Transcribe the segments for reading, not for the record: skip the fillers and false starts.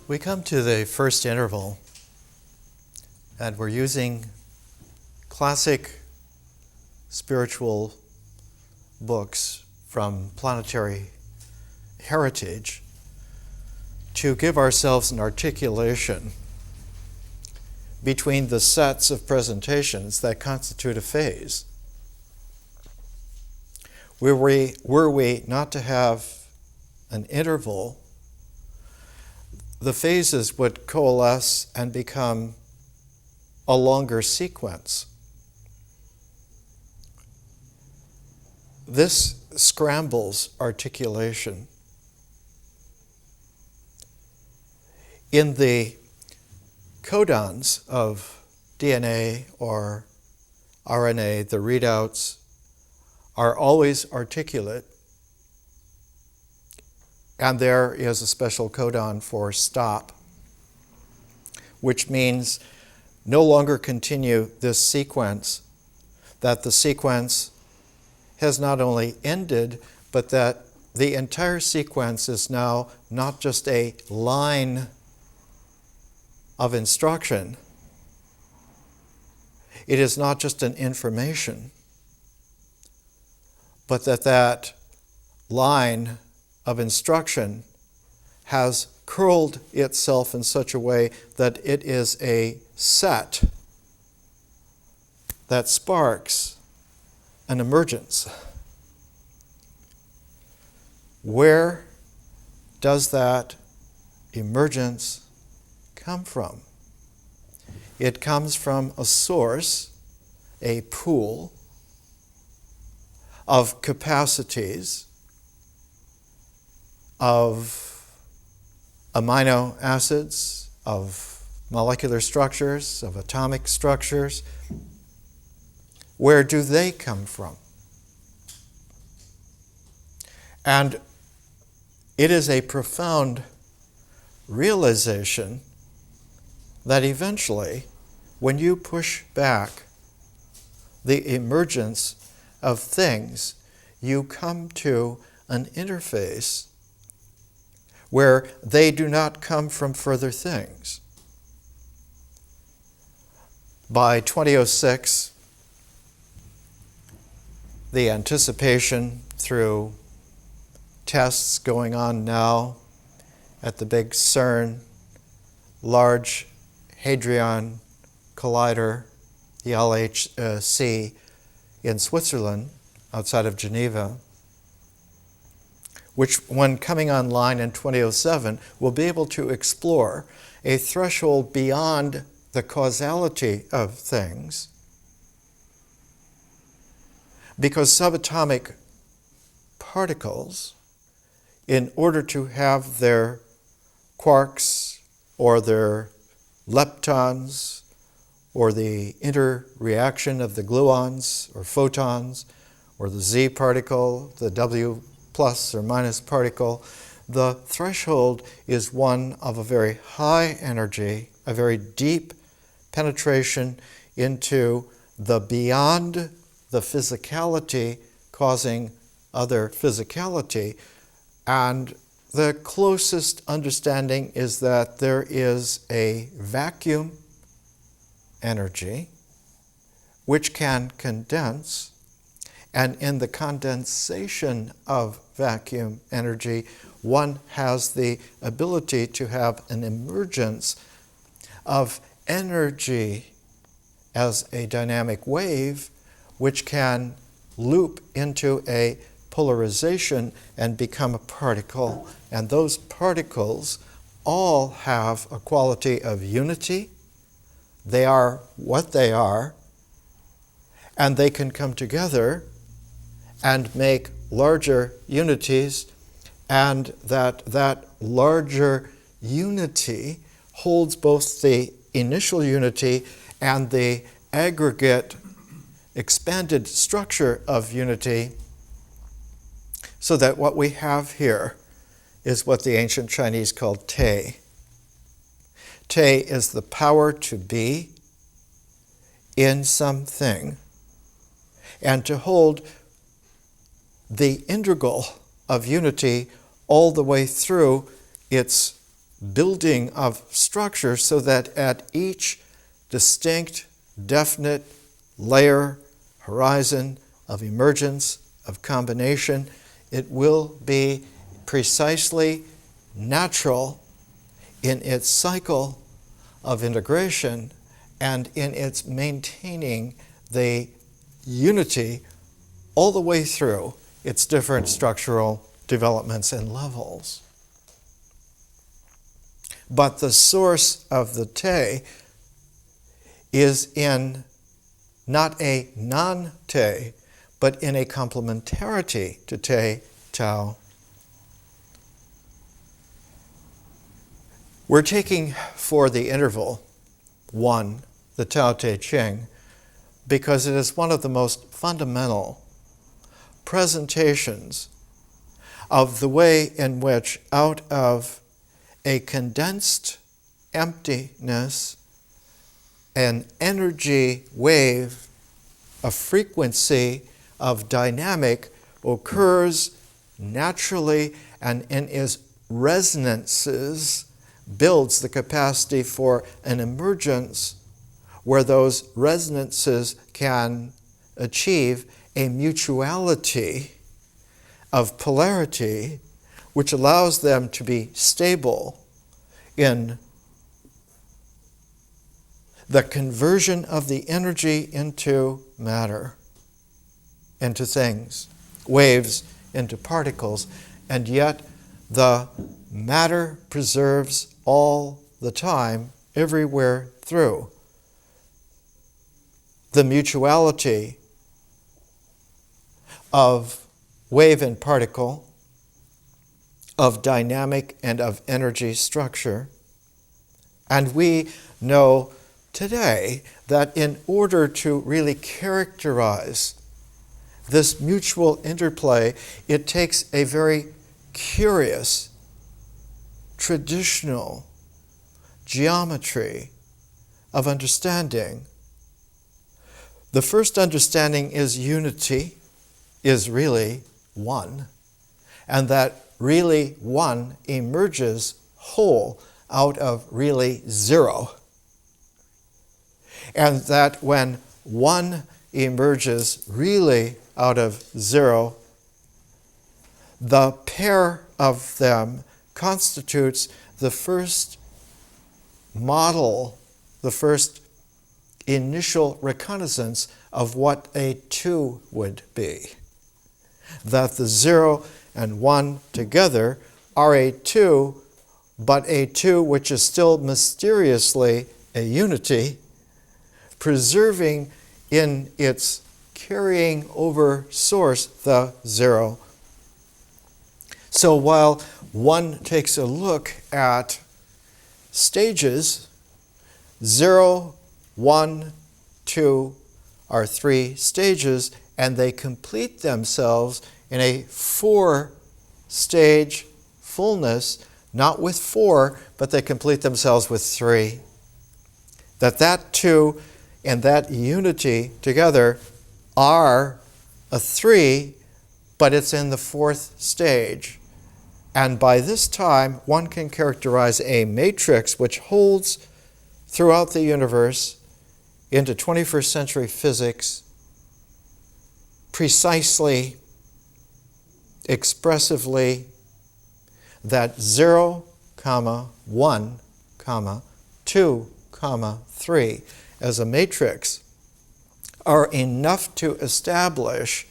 We come to the first interval, and we're using classic spiritual books from planetary heritage to give ourselves an articulation between the sets of presentations that constitute a phase. Were we not to have an interval, the phases would coalesce and become a longer sequence. This scrambles articulation. In the codons of DNA or RNA, the readouts are always articulate, and there is a special codon for stop, which means no longer continue this sequence, that the sequence has not only ended, but that the entire sequence is now not just a line of instruction. It is not just an information, but that line of instruction has curled itself in such a way that it is a set that sparks an emergence. Where does that emergence come from? It comes from a source, a pool of capacities, of amino acids, of molecular structures, of atomic structures. Where do they come from? And it is a profound realization that eventually, when you push back the emergence of things, you come to an interface where they do not come from further things. By 2006, the anticipation through tests going on now at the big CERN Large Hadron Collider, the LHC, in Switzerland, outside of Geneva, which, when coming online in 2007, will be able to explore a threshold beyond the causality of things, because subatomic particles, in order to have their quarks or their leptons or the interreaction of the gluons or photons or the Z particle, the W plus or minus particle, the threshold is one of a very high energy, a very deep penetration into the beyond the physicality causing other physicality. And the closest understanding is that there is a vacuum energy which can condense, and in the condensation of vacuum energy, one has the ability to have an emergence of energy as a dynamic wave, which can loop into a polarization and become a particle. And those particles all have a quality of unity. They are what they are, and they can come together and make larger unities, and that larger unity holds both the initial unity and the aggregate expanded structure of unity, so that what we have here is what the ancient Chinese called Te. Te is the power to be in something and to hold the integral of unity all the way through its building of structure so that at each distinct, definite layer, horizon of emergence, of combination, it will be precisely natural in its cycle of integration and in its maintaining the unity all the way through its different structural developments and levels. But the source of the Te is in not a non-Te, but in a complementarity to Te, Tao. We're taking for the interval 1, the Tao Te Ching, because it is one of the most fundamental presentations of the way in which out of a condensed emptiness, an energy wave, a frequency of dynamic occurs naturally and in its resonances builds the capacity for an emergence where those resonances can achieve a mutuality of polarity which allows them to be stable in the conversion of the energy into matter, into things, waves into particles, and yet the matter preserves all the time, everywhere through. The mutuality of wave and particle, of dynamic and of energy structure. And we know today that in order to really characterize this mutual interplay, it takes a very curious, traditional geometry of understanding. The first understanding is unity is really one, and that really one emerges whole out of really zero. And that when one emerges really out of zero, the pair of them constitutes the first model, the first initial reconnaissance of what a two would be. That the zero and one together are a two, but a two which is still mysteriously a unity, preserving in its carrying over source the zero. So while one takes a look at stages, 0, 1, 2 are 3 stages, and they complete themselves in a 4-stage fullness, not with 4, but they complete themselves with 3. That 2 and that unity together are a 3, but it's in the 4th stage. And by this time, one can characterize a matrix which holds throughout the universe into 21st century physics precisely, expressively, that 0, 1, 2, 3 as a matrix are enough to establish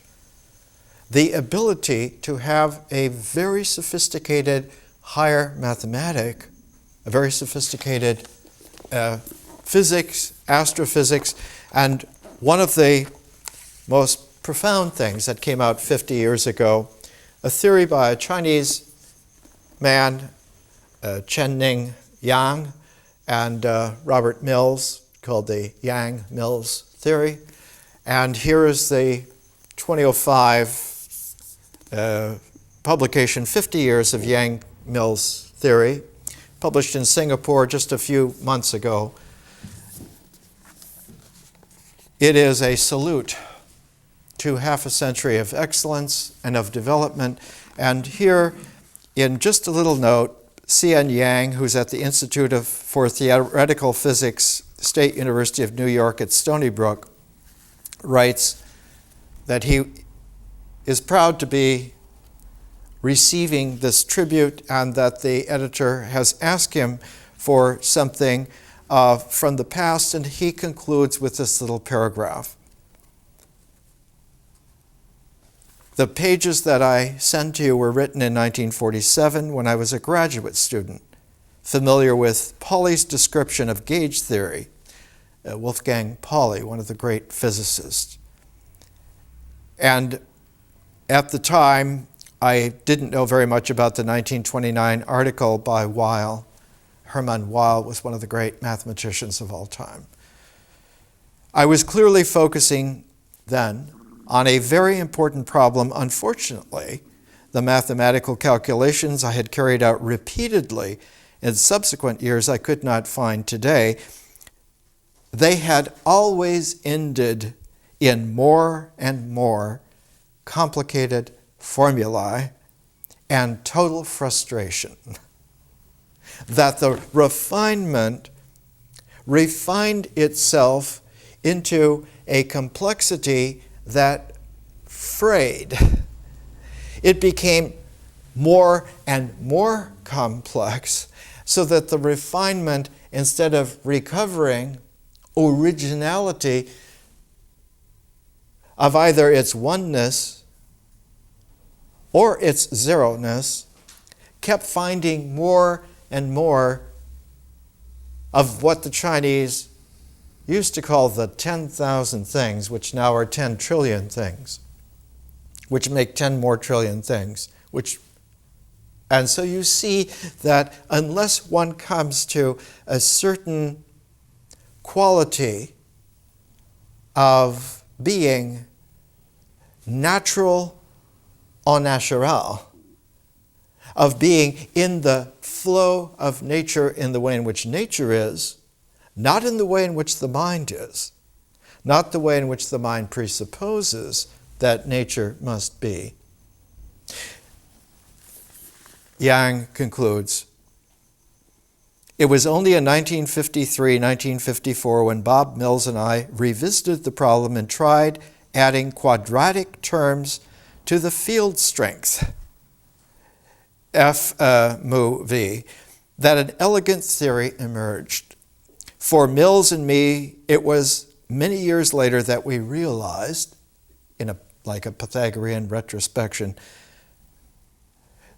the ability to have a very sophisticated higher mathematic, a very sophisticated physics, astrophysics, and one of the most profound things that came out 50 years ago, a theory by a Chinese man, Chen-Ning Yang, and Robert Mills, called the Yang-Mills theory. And here is the 2005 publication, 50 years of Yang-Mills theory, published in Singapore just a few months ago. It is a salute to half a century of excellence and of development. And here, in just a little note, C.N. Yang, who's at the Institute for Theoretical Physics, State University of New York at Stony Brook, writes that he is proud to be receiving this tribute and that the editor has asked him for something from the past, and he concludes with this little paragraph. The pages that I send to you were written in 1947 when I was a graduate student, familiar with Pauli's description of gauge theory, Wolfgang Pauli, one of the great physicists. And at the time, I didn't know very much about the 1929 article by Weil. Hermann Weil was one of the great mathematicians of all time. I was clearly focusing then on a very important problem. Unfortunately, the mathematical calculations I had carried out repeatedly in subsequent years I could not find today. They had always ended in more and more complicated formulae and total frustration. That the refinement refined itself into a complexity that frayed. It became more and more complex, so that the refinement, instead of recovering originality of either its oneness or its zeroness, kept finding more and more of what the Chinese used to call the 10,000 things, which now are 10 trillion things, which make 10 more trillion things. And so you see that unless one comes to a certain quality of being natural au naturel, of being in the flow of nature in the way in which nature is, not in the way in which the mind is, not the way in which the mind presupposes that nature must be. Yang concludes, it was only in 1953, 1954 when Bob Mills and I revisited the problem and tried adding quadratic terms to the field strength, F mu V, that an elegant theory emerged. For Mills and me, it was many years later that we realized, like a Pythagorean retrospection,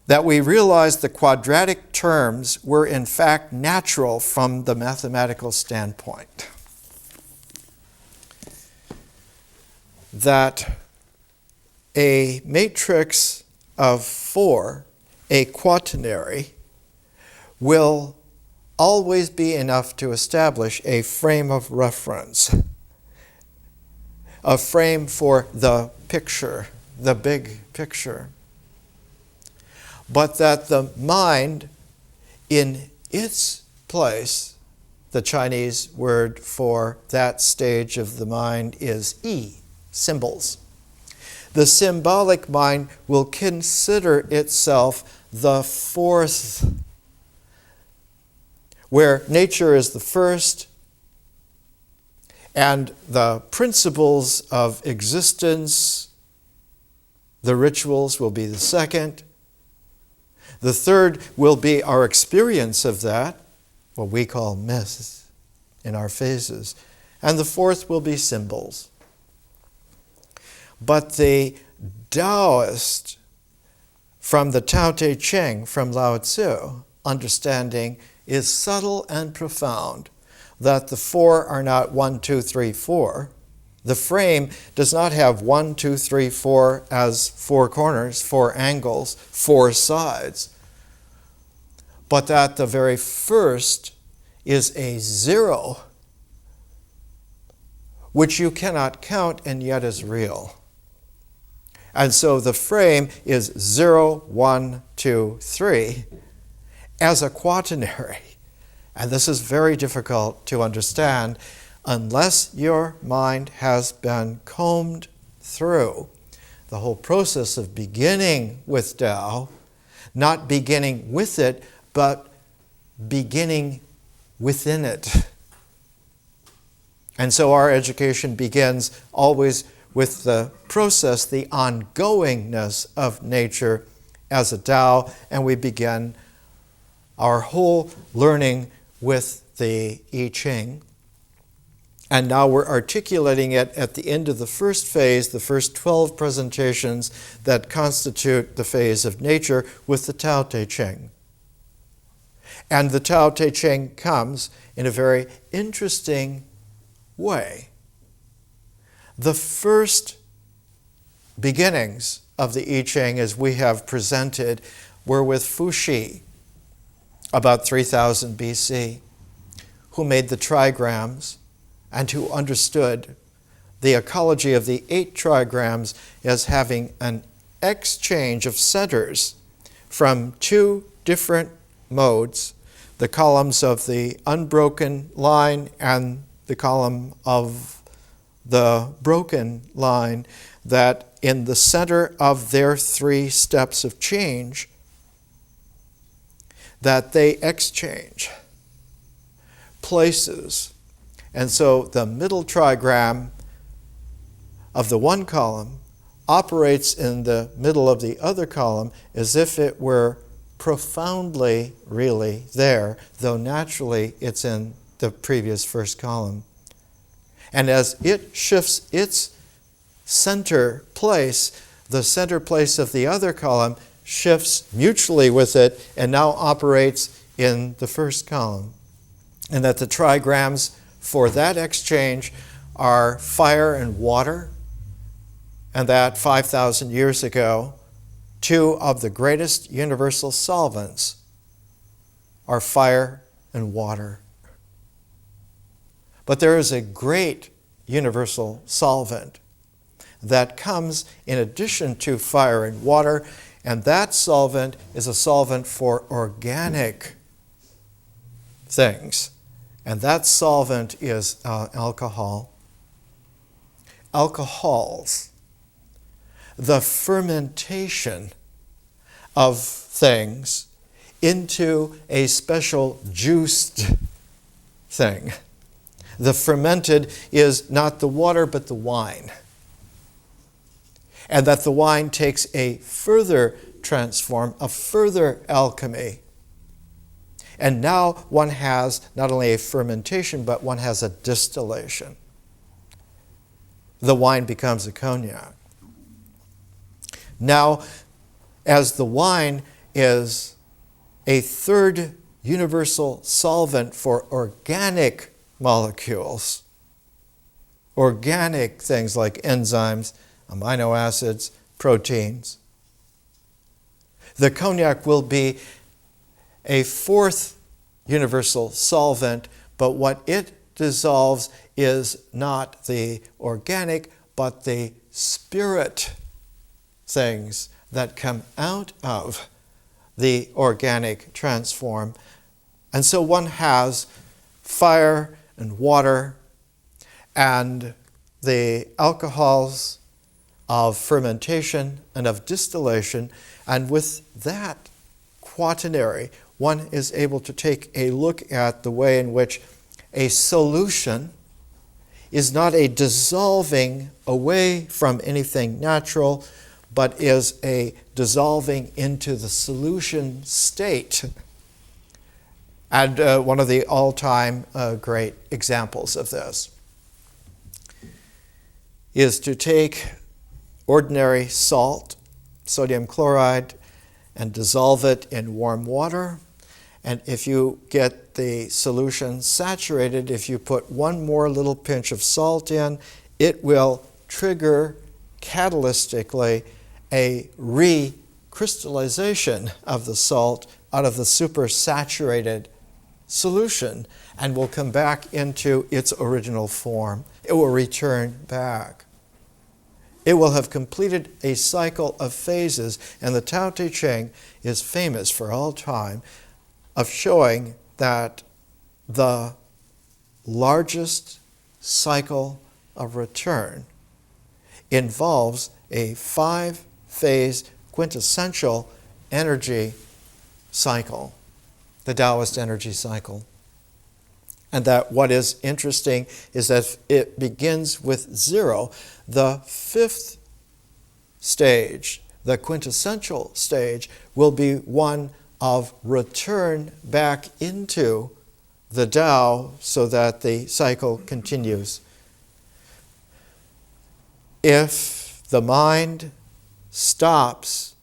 that we realized the quadratic terms were in fact natural from the mathematical standpoint. That a matrix of 4, a quaternary, will always be enough to establish a frame of reference, a frame for the picture, the big picture. But that the mind, in its place, the Chinese word for that stage of the mind is yi, symbols. The symbolic mind will consider itself the fourth, where nature is the first, and the principles of existence, the rituals, will be the second. The third will be our experience of that, what we call myths in our phases. And the fourth will be symbols. But the Taoist, from the Tao Te Ching, from Lao Tzu, understanding is subtle and profound, that the 4 are not 1, 2, 3, 4. The frame does not have 1, 2, 3, 4 as 4 corners, 4 angles, 4 sides, but that the very first is a 0, which you cannot count and yet is real. And so the frame is 0, 1, 2, 3 as a quaternary. And this is very difficult to understand unless your mind has been combed through the whole process of beginning with Tao, not beginning with it, but beginning within it. And so our education begins always with the process, the ongoingness of nature as a Tao, and we begin our whole learning with the I Ching. And now we're articulating it at the end of the first phase, the first 12 presentations that constitute the phase of nature with the Tao Te Ching. And the Tao Te Ching comes in a very interesting way. The first beginnings of the I Ching, as we have presented, were with Fuxi, about 3000 BC, who made the trigrams and who understood the ecology of the 8 trigrams as having an exchange of centers from 2 different modes, the columns of the unbroken line and the column of the broken line, that in the center of their 3 steps of change, that they exchange places. And so the middle trigram of the one column operates in the middle of the other column as if it were profoundly really there, though naturally it's in the previous first column. And as it shifts its center place, the center place of the other column shifts mutually with it and now operates in the first column. And that the trigrams for that exchange are fire and water, and that 5,000 years ago, 2 of the greatest universal solvents are fire and water. But there is a great universal solvent that comes in addition to fire and water, and that solvent is a solvent for organic things. And that solvent is alcohol. Alcohols, the fermentation of things into a special juiced thing. The fermented is not the water but the wine. And that the wine takes a further transform, a further alchemy. And now one has not only a fermentation, but one has a distillation. The wine becomes a cognac. Now, as the wine is a third universal solvent for organic molecules, organic things like enzymes, amino acids, proteins, the cognac will be a 4th universal solvent, but what it dissolves is not the organic, but the spirit things that come out of the organic transform. And so one has fire and water and the alcohols of fermentation and of distillation, and with that quaternary, one is able to take a look at the way in which a solution is not a dissolving away from anything natural, but is a dissolving into the solution state. And one of the all-time great examples of this is to take ordinary salt, sodium chloride, and dissolve it in warm water. And if you get the solution saturated, if you put one more little pinch of salt in, it will trigger catalytically a recrystallization of the salt out of the supersaturated solution and will come back into its original form. It will return back. It will have completed a cycle of phases, and the Tao Te Ching is famous for all time of showing that the largest cycle of return involves a 5-phase quintessential energy cycle. the Taoist energy cycle. And that what is interesting is that it begins with 0. The 5th stage, the quintessential stage, will be one of return back into the Tao so that the cycle continues. If the mind stops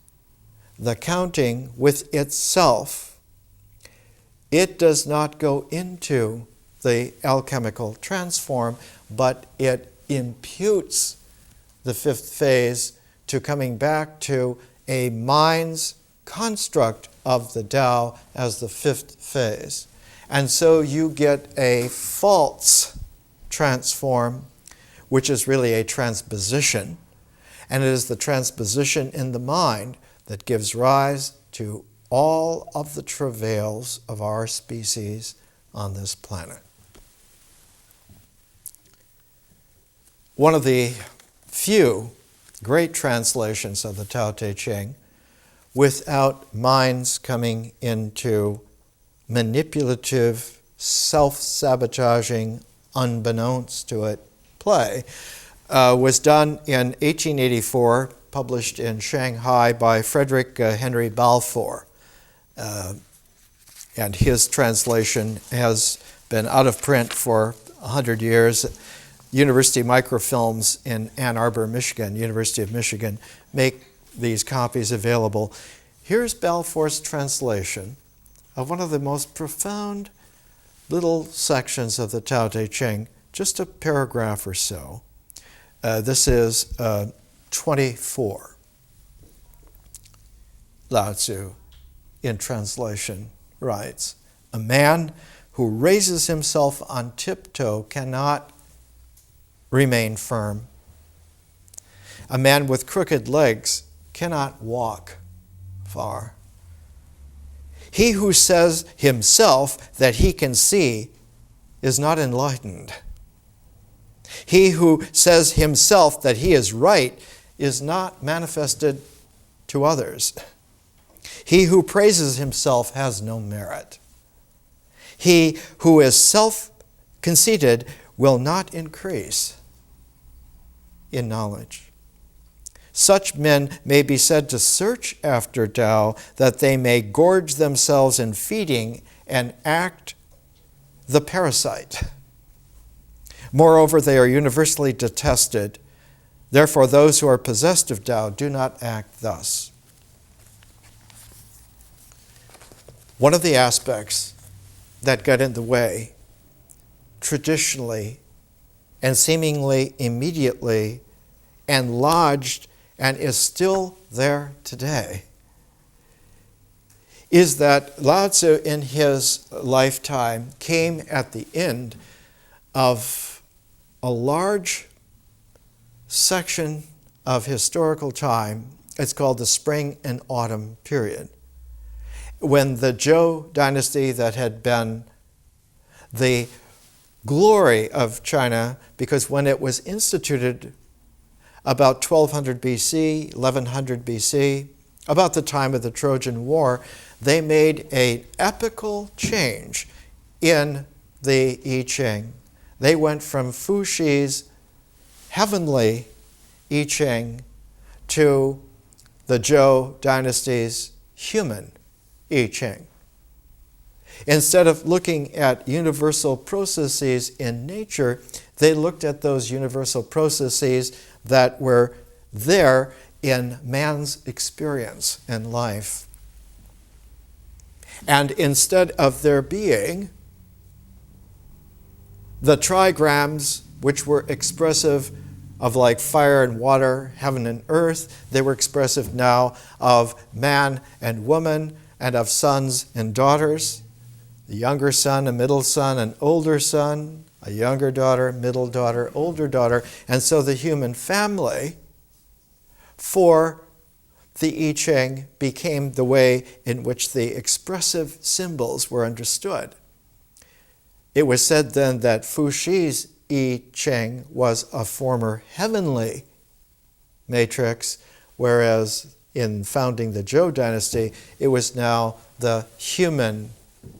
the counting with itself, it does not go into the alchemical transform, but it imputes the 5th phase to coming back to a mind's construct of the Tao as the 5th phase. And so you get a false transform, which is really a transposition. And it is the transposition in the mind that gives rise to all of the travails of our species on this planet. One of the few great translations of the Tao Te Ching without minds coming into manipulative, self-sabotaging, unbeknownst to it play, was done in 1884, published in Shanghai by Frederick Henry Balfour. And his translation has been out of print for 100 years. University Microfilms in Ann Arbor, Michigan, University of Michigan, make these copies available. Here's Balfour's translation of one of the most profound little sections of the Tao Te Ching, just a paragraph or so. This is 24. Lao Tzu, in translation, writes, "A man who raises himself on tiptoe cannot remain firm. A man with crooked legs cannot walk far. He who says himself that he can see is not enlightened. He who says himself that he is right is not manifested to others. He who praises himself has no merit. He who is self-conceited will not increase in knowledge. Such men may be said to search after Tao that they may gorge themselves in feeding and act the parasite. Moreover, they are universally detested. Therefore, those who are possessed of Tao do not act thus." One of the aspects that got in the way, traditionally and seemingly immediately, and lodged and is still there today, is that Lao Tzu in his lifetime came at the end of a large section of historical time. It's called the Spring and Autumn period, when the Zhou dynasty, that had been the glory of China, because when it was instituted about 1200 BC, 1100 BC, about the time of the Trojan War, they made an epical change in the I Ching. They went from Fu Shi's heavenly I Ching to the Zhou dynasty's human I Ching. Instead of looking at universal processes in nature, they looked at those universal processes that were there in man's experience in life. And instead of there being the trigrams, which were expressive of like fire and water, heaven and earth, they were expressive now of man and woman, and of sons and daughters. The younger son, a middle son, an older son, a younger daughter, middle daughter, older daughter. And so the human family for the I Ching became the way in which the expressive symbols were understood. It was said then that Fu Shi's I Ching was a former heavenly matrix, whereas in founding the Zhou dynasty, it was now the human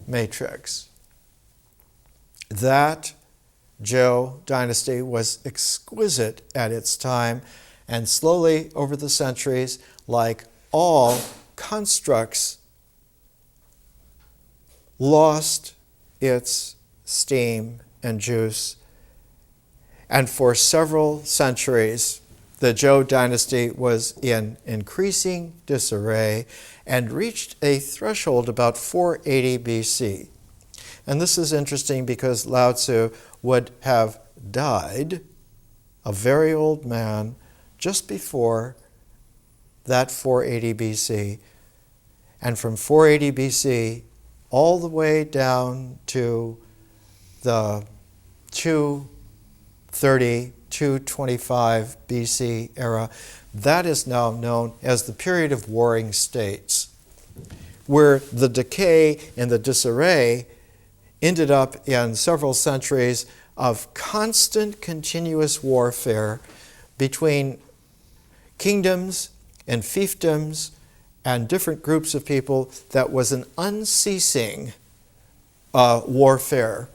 matrix. That Zhou dynasty was exquisite at its time, and slowly over the centuries, like all constructs, lost its steam and juice. And for several centuries, the Zhou dynasty was in increasing disarray and reached a threshold about 480 BC. And this is interesting because Lao Tzu would have died, a very old man, just before that 480 BC. And from 480 BC all the way down to the 230, 225 BC era, that is now known as the period of warring states, where the decay and the disarray ended up in several centuries of constant, continuous warfare between kingdoms and fiefdoms and different groups of people that was an unceasing warfare.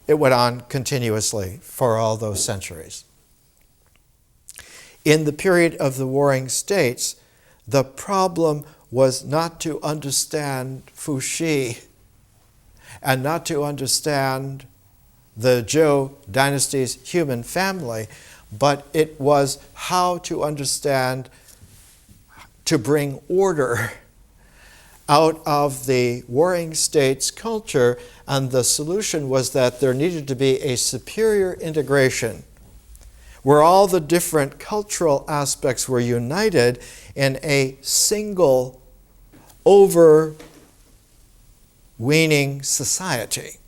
It went on continuously for all those centuries. In the period of the warring states, the problem was not to understand Fuxi and not to understand the Zhou dynasty's human family, but it was how to understand, to bring order out of the warring states culture, and the solution was that there needed to be a superior integration where all the different cultural aspects were united in a single overweening society.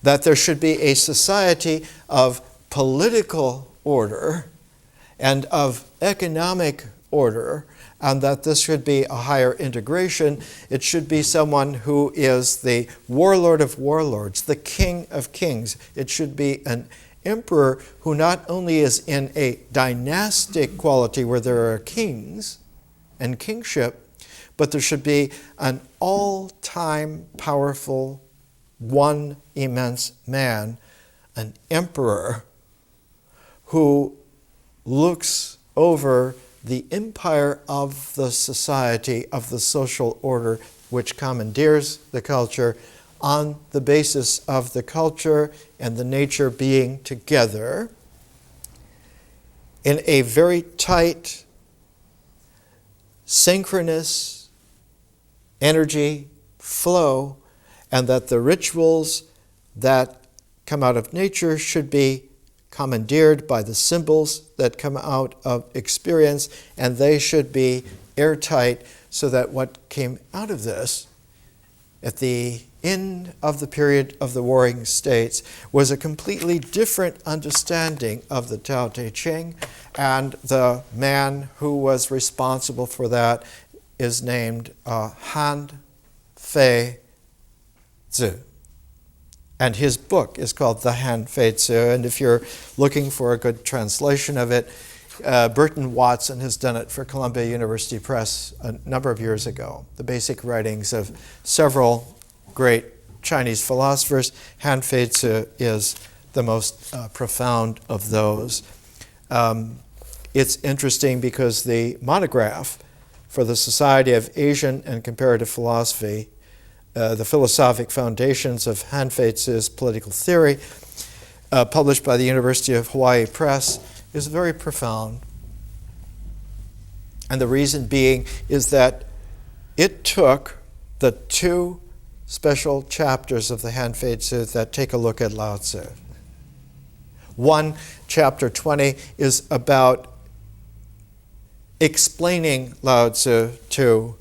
That there should be a society of political order and of economic order, and that this should be a higher integration. It should be someone who is the warlord of warlords, the king of kings. It should be an emperor who not only is in a dynastic quality where there are kings and kingship, but there should be an all-time powerful, one immense man, an emperor, who looks over the empire of the society, of the social order, which commandeers the culture on the basis of the culture and the nature being together in a very tight, synchronous energy flow, and that the rituals that come out of nature should be commandeered by the symbols that come out of experience, and they should be airtight, so that what came out of this at the end of the period of the warring states was a completely different understanding of the Tao Te Ching, and the man who was responsible for that is named Han Fei Tzu. And his book is called The Han Fei Tzu, and if you're looking for a good translation of it, Burton Watson has done it for Columbia University Press a number of years ago. The basic writings of several great Chinese philosophers. Han Fei Tzu is the most profound of those. It's interesting because the monograph for the Society of Asian and Comparative Philosophy, the Philosophic Foundations of Han Fei Tzu's Political Theory, published by the University of Hawaii Press, is very profound. And the reason being is that it took the two special chapters of the Han Fei Tzu that take a look at Lao Tzu. One, chapter 20, is about explaining Lao Tzu to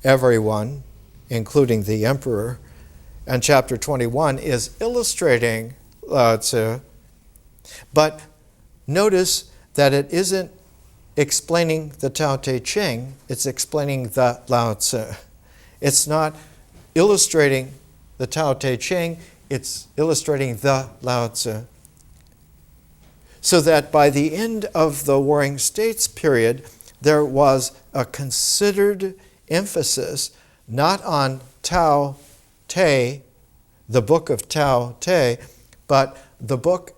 everyone, including the emperor, and chapter 21 is illustrating Lao Tzu. But notice that it isn't explaining the Tao Te Ching, it's explaining the Lao Tzu. It's not illustrating the Tao Te Ching, it's illustrating the Lao Tzu. So that by the end of the Warring States period, there was a considered emphasis not on Tao Te, the book of Tao Te, but the book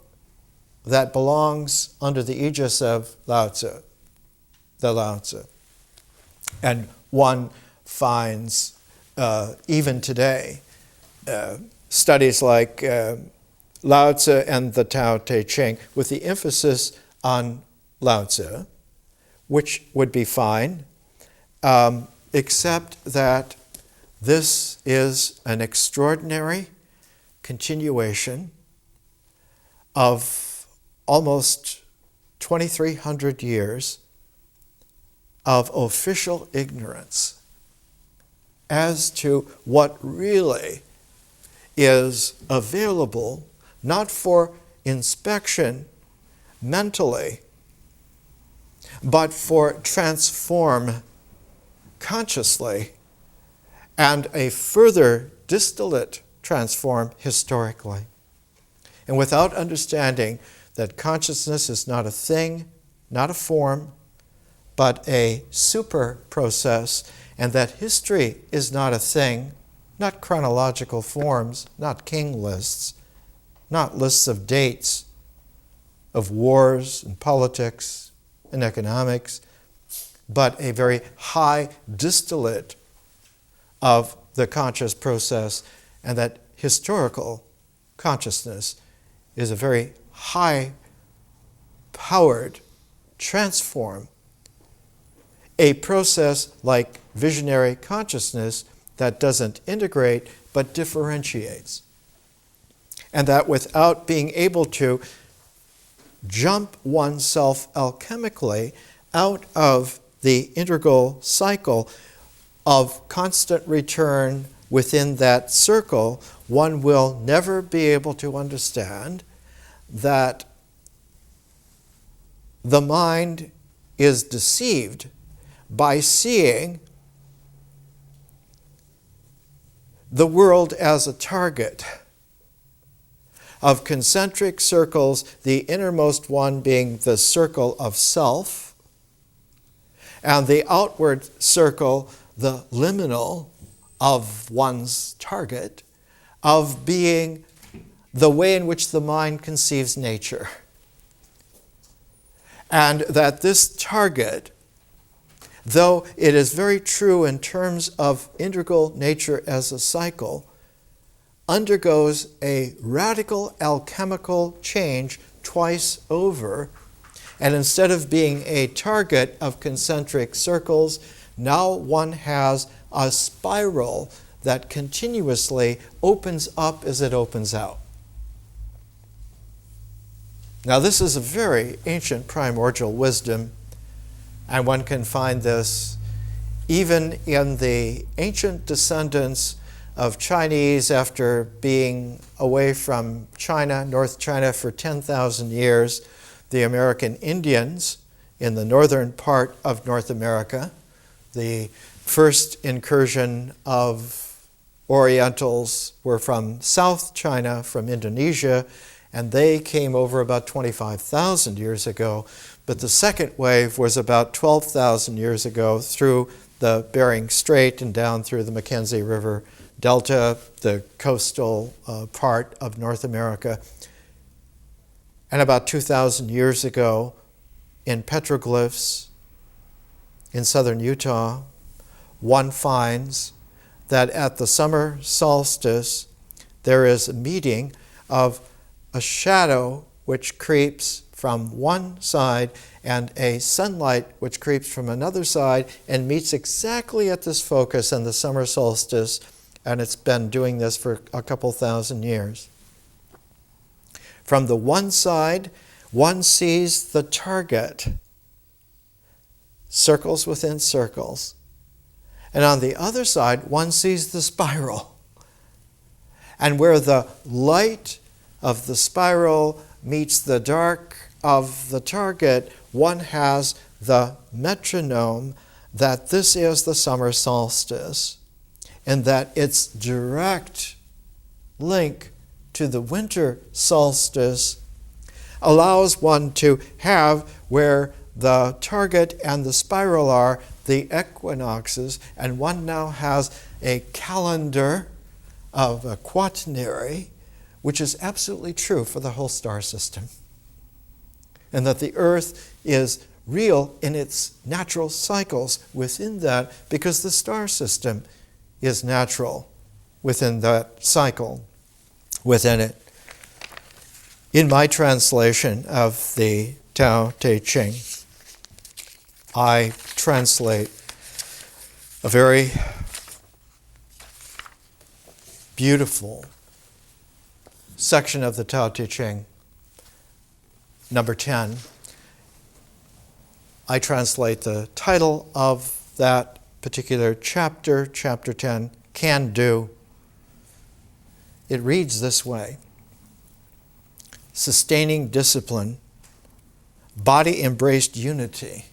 that belongs under the aegis of Lao Tzu, the Lao Tzu. And one finds, even today, studies like Lao Tzu and the Tao Te Ching, with the emphasis on Lao Tzu, which would be fine, except that this is an extraordinary continuation of almost 2,300 years of official ignorance as to what really is available, not for inspection mentally, but for transform consciously, and a further distillate transform historically. And without understanding that consciousness is not a thing, not a form, but a super process, and that history is not a thing, not chronological forms, not king lists, not lists of dates, of wars and politics and economics, but a very high distillate of the conscious process, and that historical consciousness is a very high-powered transform, a process like visionary consciousness that doesn't integrate but differentiates. And that without being able to jump oneself alchemically out of the integral cycle of constant return within that circle, one will never be able to understand that the mind is deceived by seeing the world as a target of concentric circles, the innermost one being the circle of self, and the outward circle, the liminal of one's target, of being the way in which the mind conceives nature. And that this target, though it is very true in terms of integral nature as a cycle, undergoes a radical alchemical change twice over, and instead of being a target of concentric circles, now one has a spiral that continuously opens up as it opens out. Now, this is a very ancient primordial wisdom, and one can find this even in the ancient descendants of Chinese after being away from China, North China, for 10,000 years, the American Indians in the northern part of North America, the first incursion of Orientals were from South China, from Indonesia, and they came over about 25,000 years ago. But the second wave was about 12,000 years ago through the Bering Strait and down through the Mackenzie River Delta, the coastal part of North America. And about 2,000 years ago, in petroglyphs in southern Utah, one finds that at the summer solstice, there is a meeting of a shadow which creeps from one side and a sunlight which creeps from another side and meets exactly at this focus in the summer solstice, and it's been doing this for a couple thousand years. From the one side, one sees the target, circles within circles. And on the other side, one sees the spiral. And where the light of the spiral meets the dark of the target, one has the metronome that this is the summer solstice, and that its direct link to the winter solstice allows one to have where the target and the spiral are the equinoxes, and one now has a calendar of a quaternary, which is absolutely true for the whole star system. And that the Earth is real in its natural cycles within that, because the star system is natural within that cycle, within it. In my translation of the Tao Te Ching, I translate a very beautiful section of the Tao Te Ching, number 10. I translate the title of that particular chapter, chapter 10, Can Do. It reads this way: sustaining discipline, body-embraced unity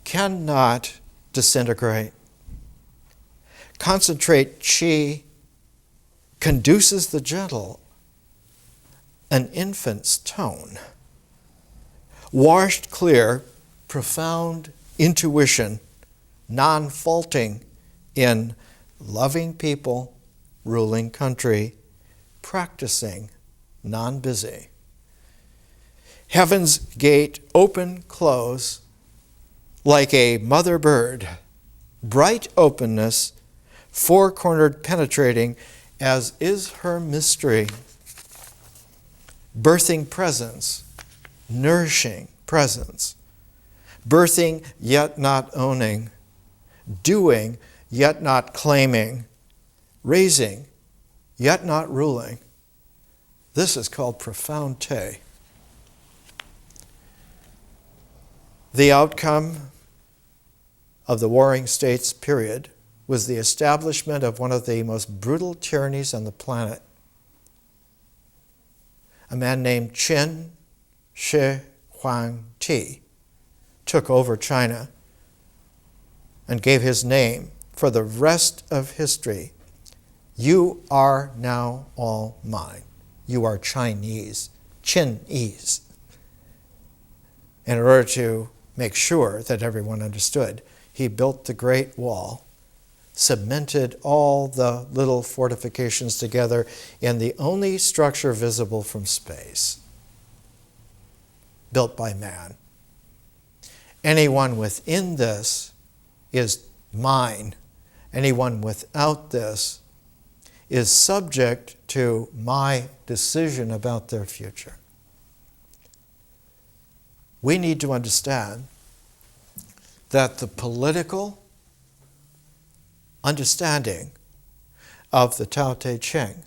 cannot disintegrate. Concentrate chi conduces the gentle, an infant's tone. Washed clear, profound intuition, non-faulting in loving people, ruling country, practicing, non-busy. Heaven's gate open, close, like a mother bird, bright openness, four-cornered penetrating, as is her mystery. Birthing presence, nourishing presence, birthing yet not owning, doing yet not claiming, raising yet not ruling. This is called profound Te. The outcome of the Warring States period was the establishment of one of the most brutal tyrannies on the planet. A man named Qin Shi Huangdi took over China and gave his name for the rest of history. You are now all mine. You are Chinese, Chinese. In order to make sure that everyone understood, he built the Great Wall, cemented all the little fortifications together in the only structure visible from space, built by man. Anyone within this is mine. Anyone without this is subject to my decision about their future. We need to understand that the political understanding of the Tao Te Ching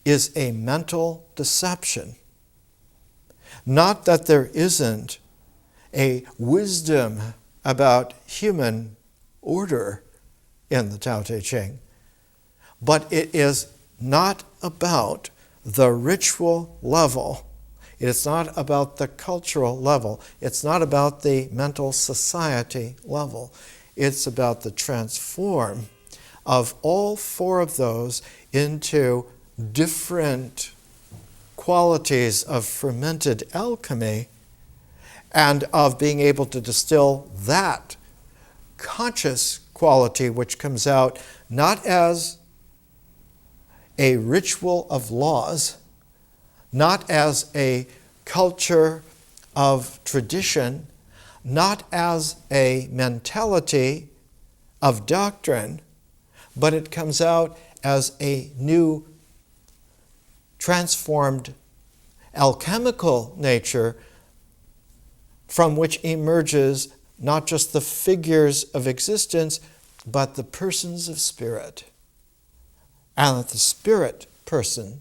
is a mental deception. Not that there isn't a wisdom about human order in the Tao Te Ching, but it is not about the ritual level. It's not about the cultural level. It's not about the mental society level. It's about the transform of all four of those into different qualities of fermented alchemy, and of being able to distill that conscious quality which comes out not as a ritual of laws, not as a culture of tradition, not as a mentality of doctrine, but it comes out as a new transformed alchemical nature from which emerges not just the figures of existence, but the persons of spirit. And that the spirit person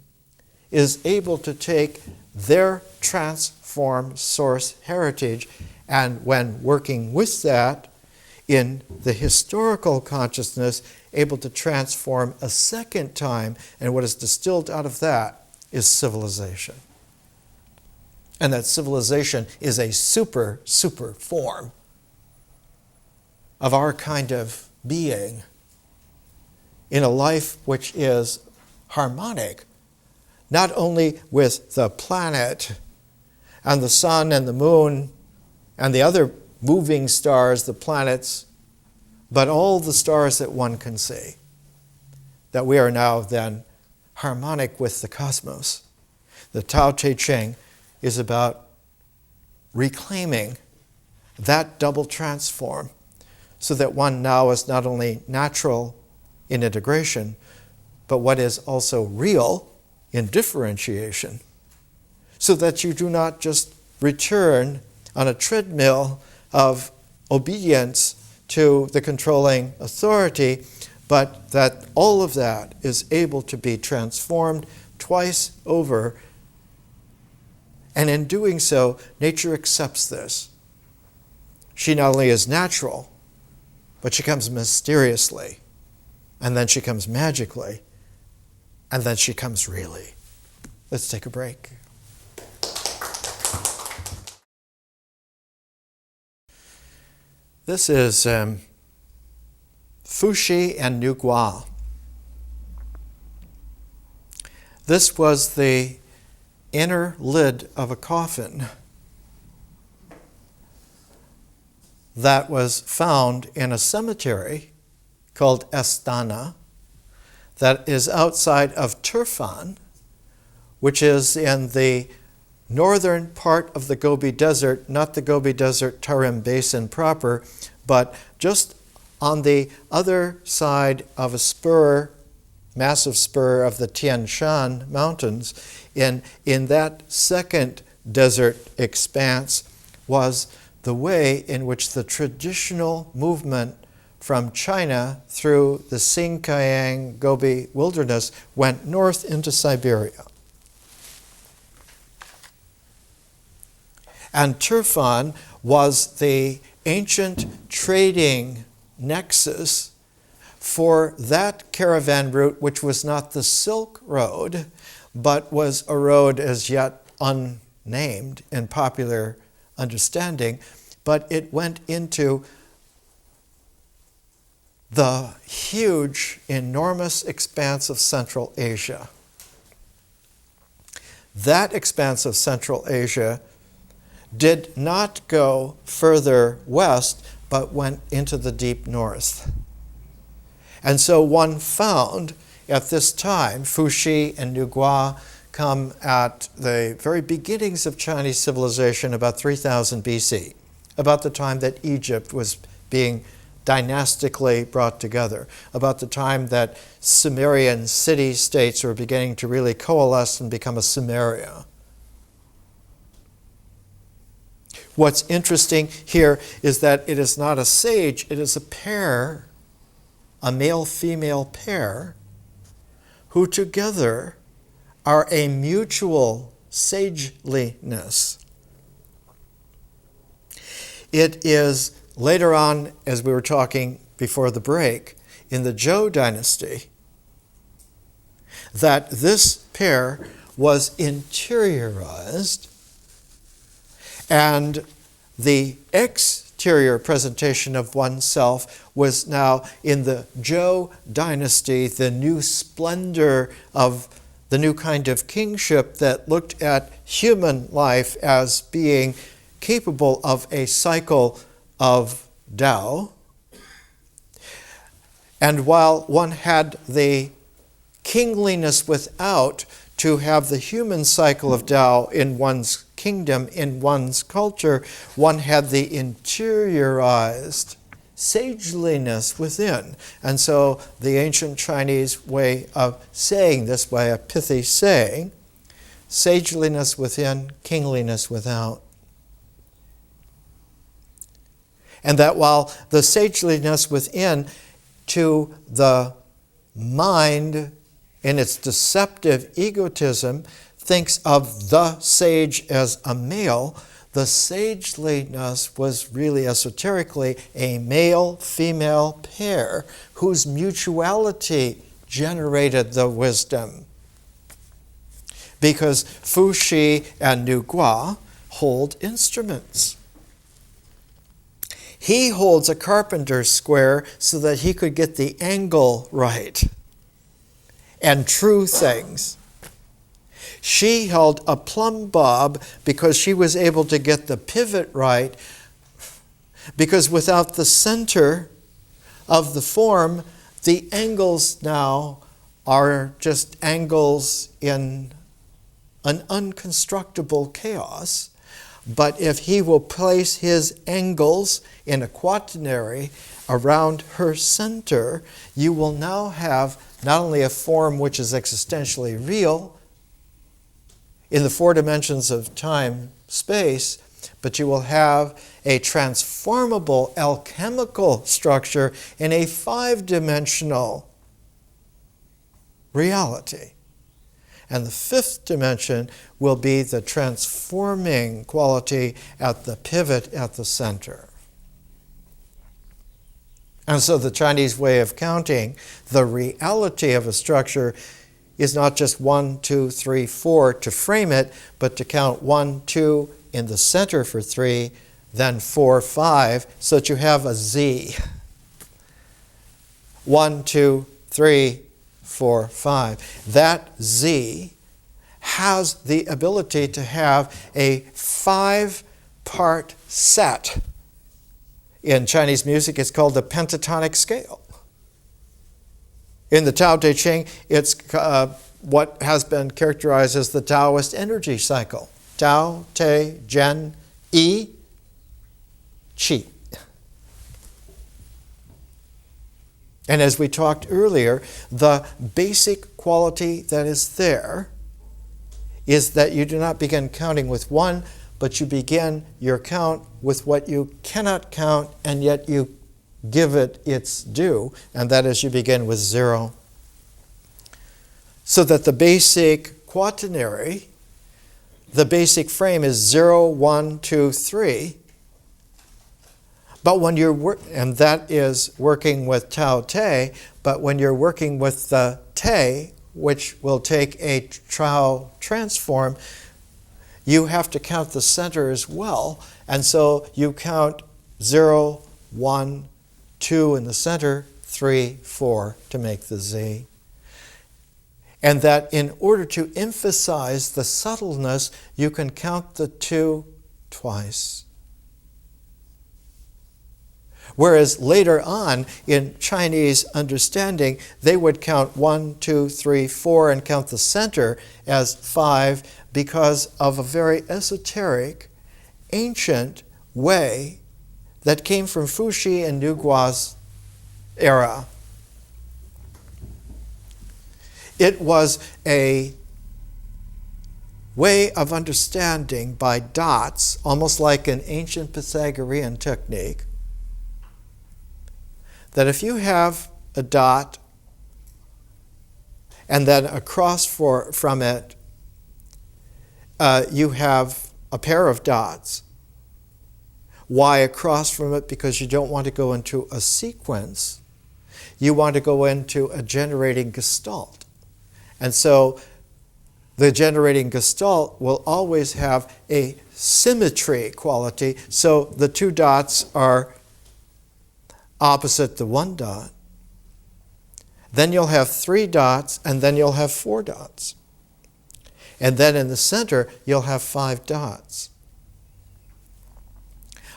is able to take their transformed source heritage, and when working with that in the historical consciousness, able to transform a second time, and what is distilled out of that is civilization. And that civilization is a super form of our kind of being in a life which is harmonic, not only with the planet and the sun and the moon and the other moving stars, the planets, but all the stars that one can see. that we are now then harmonic with the cosmos. The Tao Te Ching is about reclaiming that double transform so that one now is not only natural in integration, but what is also real in differentiation, so that you do not just return on a treadmill of obedience to the controlling authority, but that all of that is able to be transformed twice over. And in doing so, nature accepts this. She not only is natural, but she comes mysteriously, and then she comes magically, and then she comes really. Let's take a break. This is Fuxi and Nugua. This was the inner lid of a coffin that was found in a cemetery called Estana that is outside of Turfan, which is in the northern part of the Gobi Desert, not the Gobi Desert Tarim Basin proper, but just on the other side of a spur, massive spur of the Tian Shan Mountains. In that second desert expanse was the way in which the traditional movement from China through the Xinjiang Gobi Wilderness went north into Siberia. And Turfan was the ancient trading nexus for that caravan route, which was not the Silk Road, but was a road as yet unnamed in popular understanding, but it went into the huge, enormous expanse of Central Asia. That expanse of Central Asia did not go further west, but went into the deep north. And so one found at this time, Fuxi and Nugua come at the very beginnings of Chinese civilization, about 3000 BC, about the time that Egypt was being dynastically brought together, about the time that Sumerian city-states were beginning to really coalesce and become a Sumeria. What's interesting here is that it is not a sage, it is a pair, a male-female pair, who together are a mutual sageliness. It is later on, as we were talking before the break, in the Zhou dynasty, that this pair was interiorized, and the exterior presentation of oneself was now in the Zhou dynasty, the new splendor of the new kind of kingship that looked at human life as being capable of a cycle of Tao. And while one had the kingliness without, to have the human cycle of Tao in one's kingdom, in one's culture, one had the interiorized sageliness within. And so the ancient Chinese way of saying this, by a pithy saying, sageliness within, kingliness without. And that while the sageliness within, to the mind in its deceptive egotism, thinks of the sage as a male, the sageliness was really esoterically a male-female pair whose mutuality generated the wisdom. Because Fuxi and Nugua hold instruments. He holds a carpenter's square so that he could get the angle right and true things. She held a plumb bob because she was able to get the pivot right, because without the center of the form, the angles now are just angles in an unconstructible chaos. But if he will place his angles in a quaternary around her center, you will now have not only a form which is existentially real in the 4 dimensions of time, space, but you will have a transformable alchemical structure in a 5-dimensional reality. And the 5th dimension will be the transforming quality at the pivot at the center. And so the Chinese way of counting, the reality of a structure is not just 1, 2, 3, 4 to frame it, but to count 1, 2 in the center for 3, then 4, 5, so that you have a Z. 1, 2, 3, 4, 5. That Z has the ability to have a 5-part set. In Chinese music, it's called the Pentatonic Scale. In the Tao Te Ching, it's what has been characterized as the Taoist energy cycle. Tao, Te, Gen, I, Qi. And as we talked earlier, the basic quality that is there is that you do not begin counting with 1, but you begin your count with what you cannot count, and yet you give it its due, and that is you begin with 0. So that the basic quaternary, the basic frame is 0, 1, 2, 3. But when you're and that is working with Tao Te, but when you're working with the Te, which will take a Tao transform, you have to count the center as well. And so you count 0, 1, 2 in the center, 3, 4 to make the Z. And that in order to emphasize the subtleness, you can count the 2 twice. Whereas later on in Chinese understanding, they would count 1, 2, 3, 4 and count the center as 5 because of a very esoteric, ancient way that came from Fuxi and Nugua's era. It was a way of understanding by dots, almost like an ancient Pythagorean technique, that if you have a dot and then across from it you have a pair of dots, why across from it? Because you don't want to go into a sequence. You want to go into a generating gestalt. And so the generating gestalt will always have a symmetry quality. So the 2 dots are opposite the 1 dot. Then you'll have 3 dots, and then you'll have 4 dots. And then in the center, you'll have 5 dots.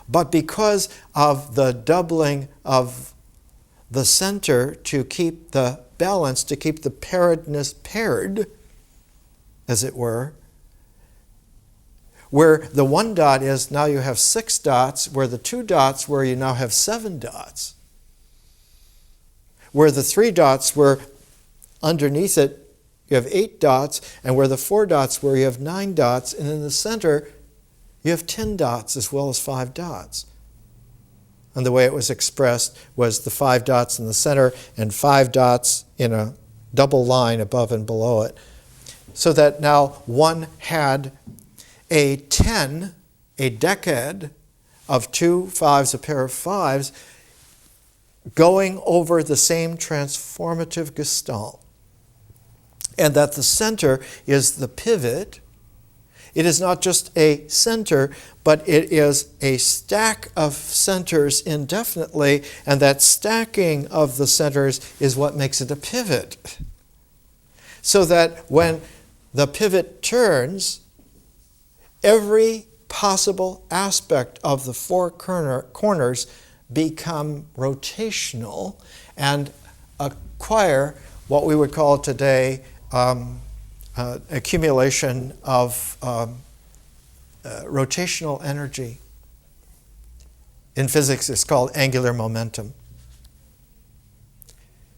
But because of the doubling of the center to keep the balance, to keep the pairedness paired, as it were, where the 1 dot is, now you have 6 dots, where the 2 dots, where you now have 7 dots. Where the 3 dots, where underneath it you have 8 dots, and where the 4 dots, where you have 9 dots, and in the center you have 10 dots as well as 5 dots. And the way it was expressed was the 5 dots in the center and 5 dots in a double line above and below it. So that now one had a 10, a decade of 2 5s, a pair of 5s, going over the same transformative gestalt. And that the center is the pivot. It is not just a center, but it is a stack of centers indefinitely, and that stacking of the centers is what makes it a pivot. So that when the pivot turns, every possible aspect of the 4 corners become rotational and acquire what we would call today accumulation of rotational energy. In physics, it's called angular momentum.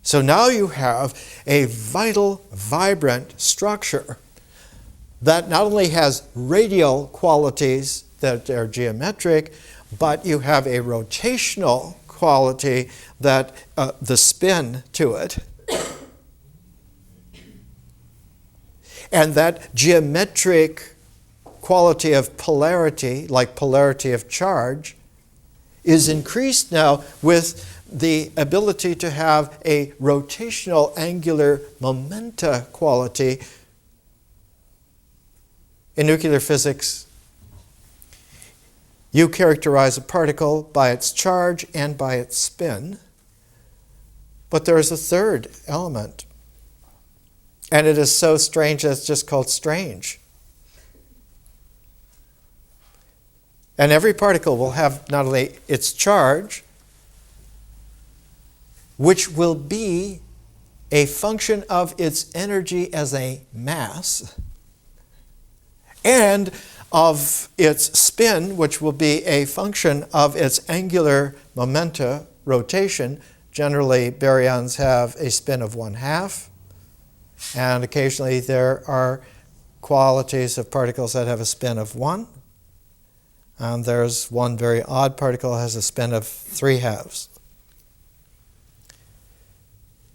So now you have a vital, vibrant structure that not only has radial qualities that are geometric, but you have a rotational quality that the spin to it. And that geometric quality of polarity, like polarity of charge, is increased now with the ability to have a rotational angular momenta quality. In nuclear physics, you characterize a particle by its charge and by its spin. But there is a third element. And it is so strange that it's just called strange. And every particle will have not only its charge, which will be a function of its energy as a mass, and of its spin, which will be a function of its angular momenta, rotation. Generally, baryons have a spin of 1/2, and occasionally there are qualities of particles that have a spin of 1. And there's one very odd particle that has a spin of 3/2.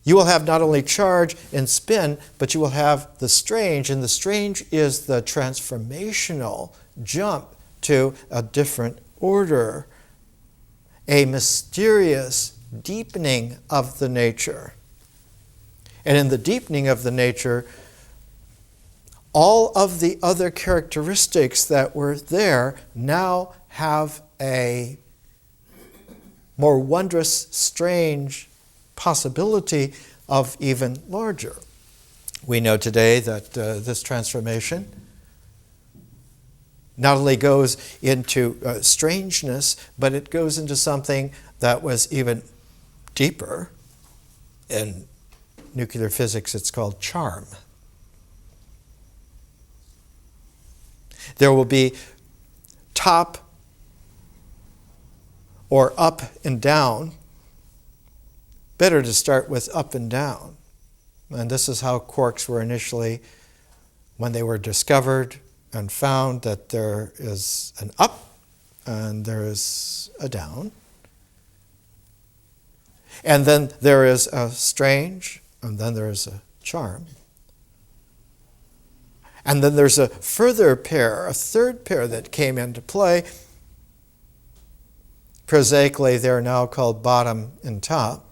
You will have not only charge and spin, but you will have the strange, and the strange is the transformational jump to a different order, a mysterious deepening of the nature. And in the deepening of the nature, all of the other characteristics that were there now have a more wondrous, strange possibility of even larger. We know today that this transformation not only goes into strangeness, but it goes into something that was even deeper. In nuclear physics, it's called charm. There will be top or up and down. Better to start with up and down. And this is how quarks were initially, when they were discovered and found that there is an up and there is a down. And then there is a strange, and then there is a charm. And then there's a further pair, a third pair that came into play. Prosaically, they're now called bottom and top.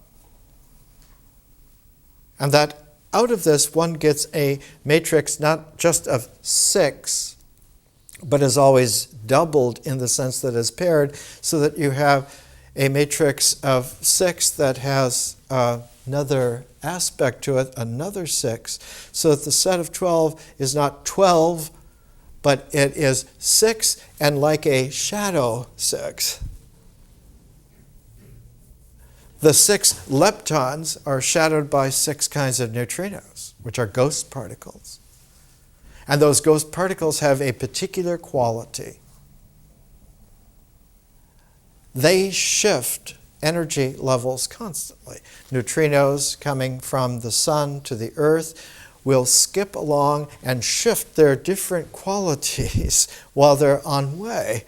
And that out of this, one gets a matrix not just of 6, but is always doubled in the sense that is paired, so that you have a matrix of 6 that has another aspect to it, another 6, so that the set of 12 is not 12, but it is 6 and like a shadow 6. The 6 leptons are shadowed by 6 kinds of neutrinos, which are ghost particles. And those ghost particles have a particular quality. They shift energy levels constantly. Neutrinos coming from the sun to the earth will skip along and shift their different qualities while they're on way.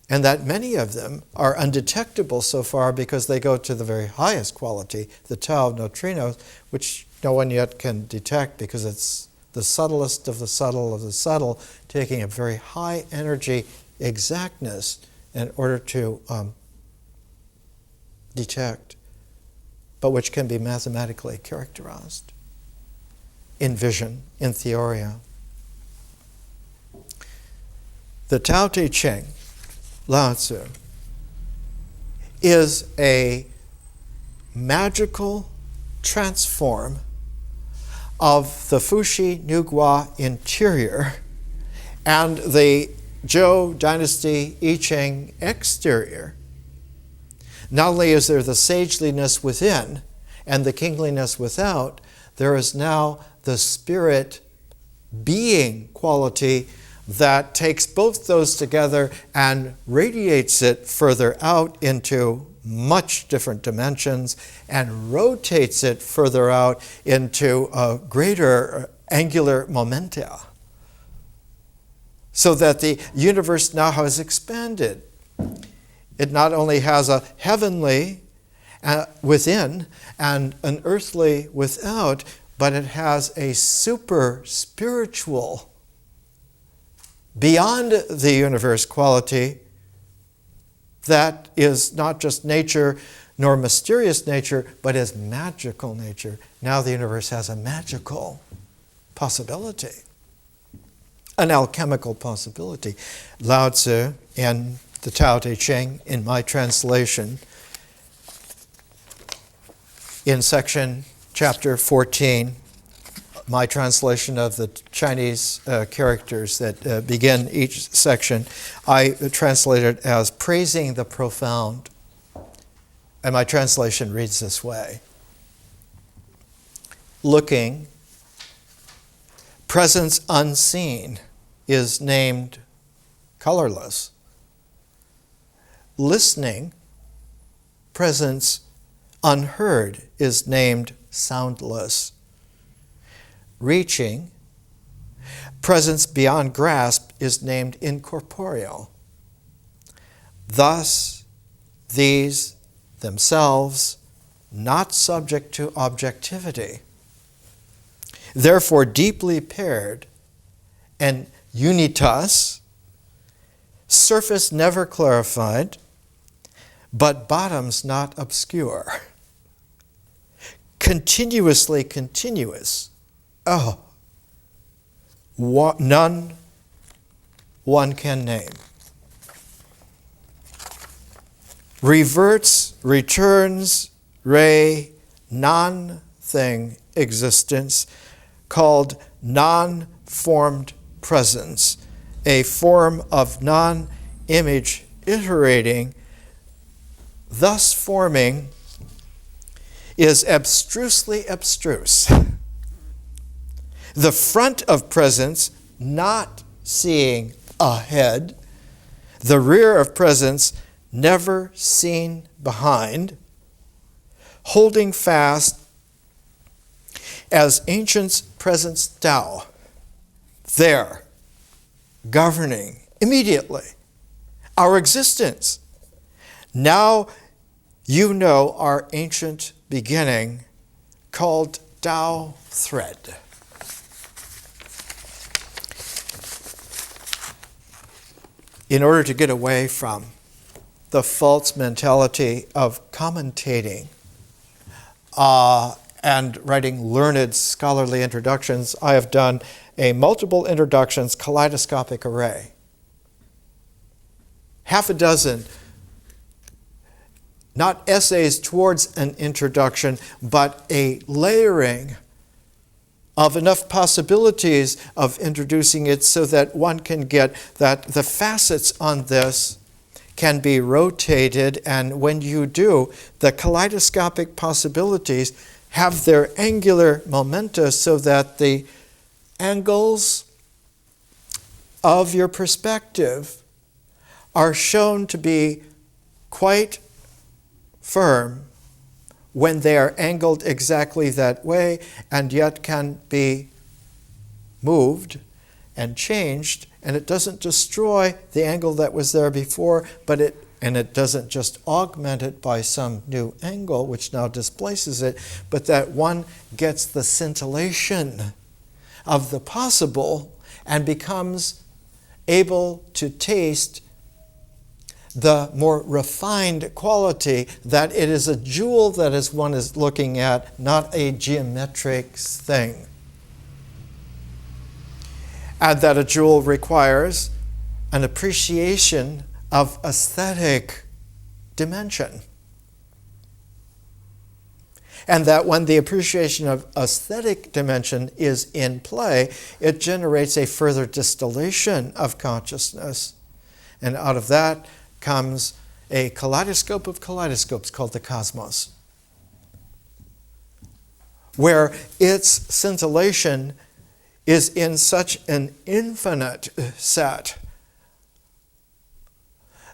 And that many of them are undetectable so far because they go to the very highest quality, the tau neutrinos, which no one yet can detect because it's the subtlest of the subtle, taking a very high energy exactness in order to detect, but which can be mathematically characterized in vision, in theoria. The Tao Te Ching, Lao Tzu, is a magical transform of the Fuxi Nugua interior and the Zhou Dynasty I Ching exterior Not only is there the sageliness within and the kingliness without, there is now the spirit being quality that takes both those together and radiates it further out into much different dimensions and rotates it further out into a greater angular momenta. So that the universe now has expanded. It not only has a heavenly within and an earthly without, but it has a super spiritual, beyond the universe quality that is not just nature nor mysterious nature, but is magical nature. Now the universe has a magical possibility, an alchemical possibility. Lao Tzu in the Tao Te Ching, in my translation, in section chapter 14, my translation of the Chinese characters that begin each section, I translate it as praising the profound. And my translation reads this way: looking, presence unseen is named colorless. Listening, presence unheard is named soundless. Reaching, presence beyond grasp is named incorporeal. Thus, these themselves not subject to objectivity, therefore deeply paired and unitas, surface never clarified, but bottoms not obscure, continuously continuous. Oh, none one can name. Reverts, returns, non-thing existence, called non-formed presence, a form of non-image iterating, thus forming, is abstrusely abstruse. The front of presence not seeing ahead, the rear of presence never seen behind, holding fast as ancients' presence Tao, there, governing immediately our existence. Now you know our ancient beginning called Tao thread. In order to get away from the false mentality of commentating and writing learned scholarly introductions, I have done a multiple introductions kaleidoscopic array. Half a dozen, not essays towards an introduction, but a layering of enough possibilities of introducing it so that one can get that the facets on this can be rotated, and when you do, the kaleidoscopic possibilities have their angular momenta so that the angles of your perspective are shown to be quite firm when they are angled exactly that way, and yet can be moved and changed, and it doesn't destroy the angle that was there before, but it doesn't just augment it by some new angle which now displaces it, but that one gets the scintillation of the possible and becomes able to taste the more refined quality, that it is a jewel that is one is looking at, not a geometric thing. And that a jewel requires an appreciation of aesthetic dimension. And that when the appreciation of aesthetic dimension is in play, it generates a further distillation of consciousness. And out of that comes a kaleidoscope of kaleidoscopes called the cosmos, where its scintillation is in such an infinite set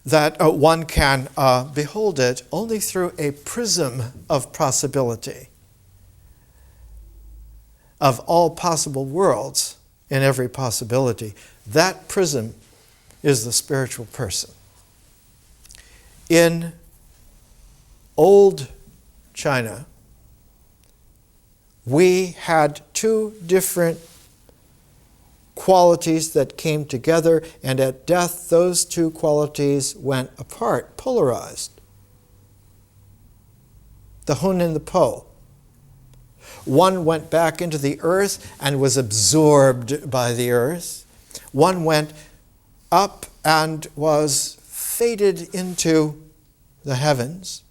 that one can behold it only through a prism of possibility, of all possible worlds in every possibility. That prism is the spiritual person. In old China, we had two different qualities that came together, and at death those two qualities went apart, polarized. The Hun and the Po. One went back into the earth and was absorbed by the earth. One went up and was faded into the heavens.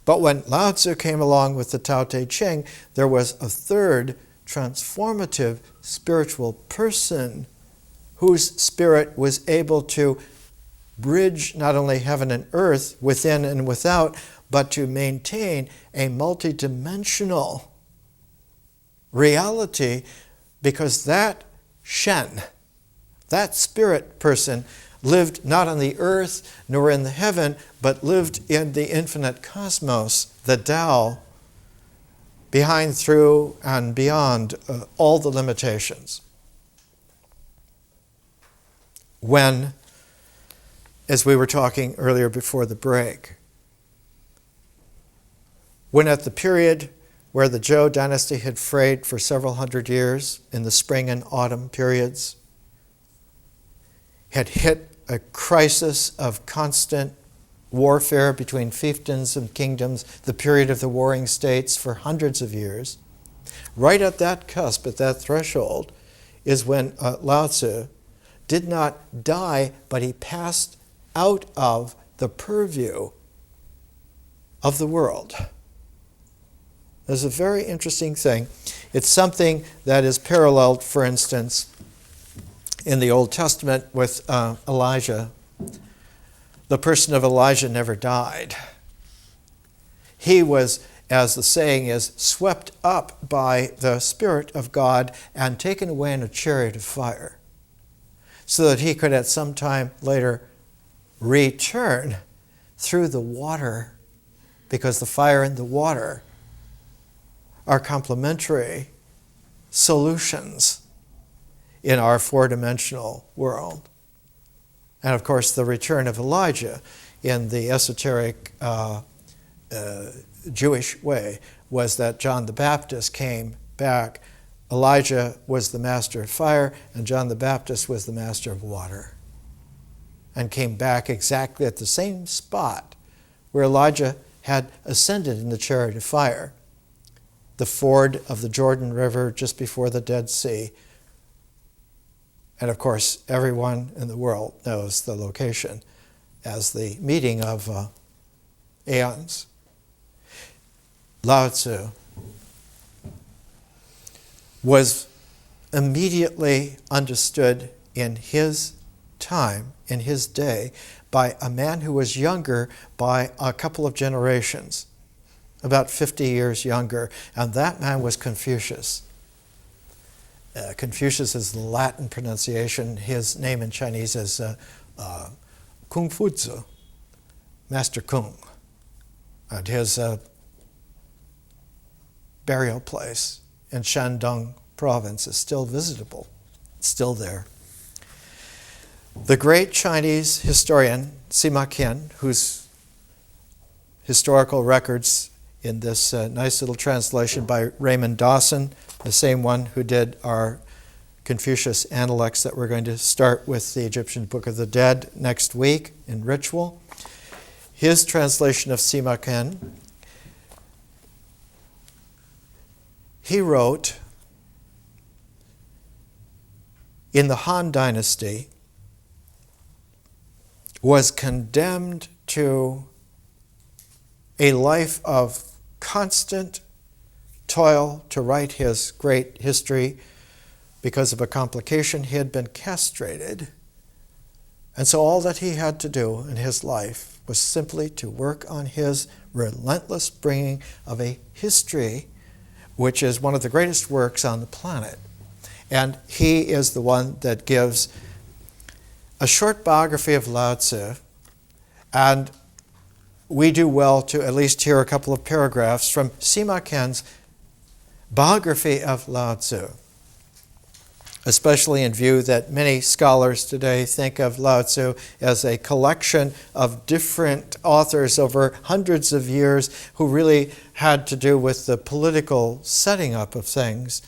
But when Lao Tzu came along with the Tao Te Ching, there was a third transformative spiritual person whose spirit was able to bridge not only heaven and earth, within and without, but to maintain a multidimensional reality, because that Shen, that spirit person, lived not on the earth nor in the heaven, but lived in the infinite cosmos, the Tao, behind, through, and beyond all the limitations. When, as we were talking earlier before the break, when at the period where the Zhou dynasty had frayed for several hundred years, in the spring and autumn periods, had hit a crisis of constant warfare between fiefdoms and kingdoms, the period of the warring states for hundreds of years, right at that cusp, at that threshold, is when Lao Tzu did not die, but he passed out of the purview of the world. There's a very interesting thing. It's something that is paralleled, for instance, in the Old Testament with Elijah. The person of Elijah never died. He was, as the saying is, swept up by the Spirit of God and taken away in a chariot of fire, so that he could at some time later return through the water, because the fire and the water are complementary solutions in our four-dimensional world. And of course, the return of Elijah in the esoteric Jewish way was that John the Baptist came back. Elijah was the master of fire, and John the Baptist was the master of water, and came back exactly at the same spot where Elijah had ascended in the chariot of fire, the ford of the Jordan River just before the Dead Sea. And of course, everyone in the world knows the location as the meeting of aeons. Lao Tzu was immediately understood in his time, in his day, by a man who was younger by a couple of generations, about 50 years younger, and that man was Confucius. Confucius is the Latin pronunciation. His name in Chinese is Kung Fu Tzu, Master Kung. And his burial place in Shandong province is still visitable. It's still there. The great Chinese historian Sima Qian, whose historical records in this nice little translation by Raymond Dawson, the same one who did our Confucius Analects that we're going to start with the Egyptian Book of the Dead next week in Ritual. His translation of Sima Qian, he wrote, in the Han Dynasty, was condemned to a life of constant toil to write his great history because of a complication. He had been castrated And so all that he had to do in his life was simply to work on his relentless bringing of a history, which is one of the greatest works on the planet. And he is the one that gives a short biography of Lao Tzu, and we do well to at least hear a couple of paragraphs from Sima Qian's biography of Lao Tzu, especially in view that many scholars today think of Lao Tzu as a collection of different authors over hundreds of years who really had to do with the political setting up of things,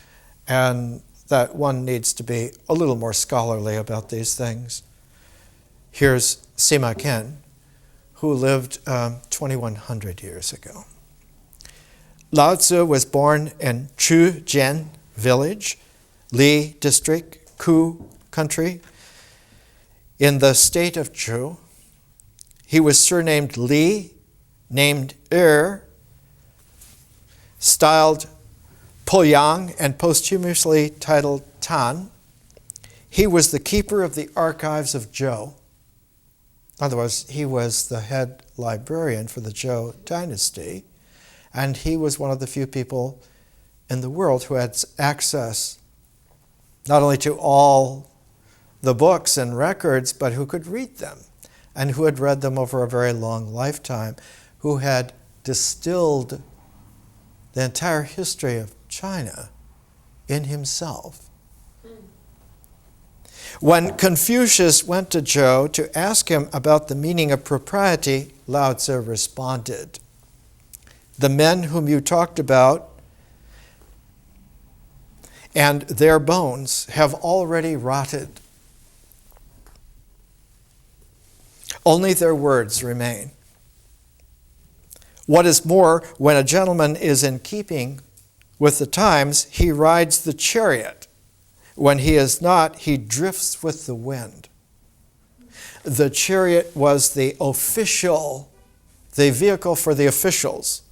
and that one needs to be a little more scholarly about these things. Here's Sima Qian, who lived 2,100 years ago. Lao Tzu was born in Chujian village, Li district, Ku country, in the state of Zhou. He was surnamed Li, named styled Poyang, and posthumously titled Tan. He was the keeper of the archives of Zhou. In other words, he was the head librarian for the Zhou dynasty, and he was one of the few people in the world who had access not only to all the books and records, but who could read them, and who had read them over a very long lifetime, who had distilled the entire history of China in himself. When Confucius went to Zhou to ask him about the meaning of propriety, Lao Tzu responded, "The men whom you talked about and their bones have already rotted. Only their words remain. What is more, when a gentleman is in keeping with the times, he rides the chariot. When he is not, he drifts with the wind." The chariot was the vehicle for the officials.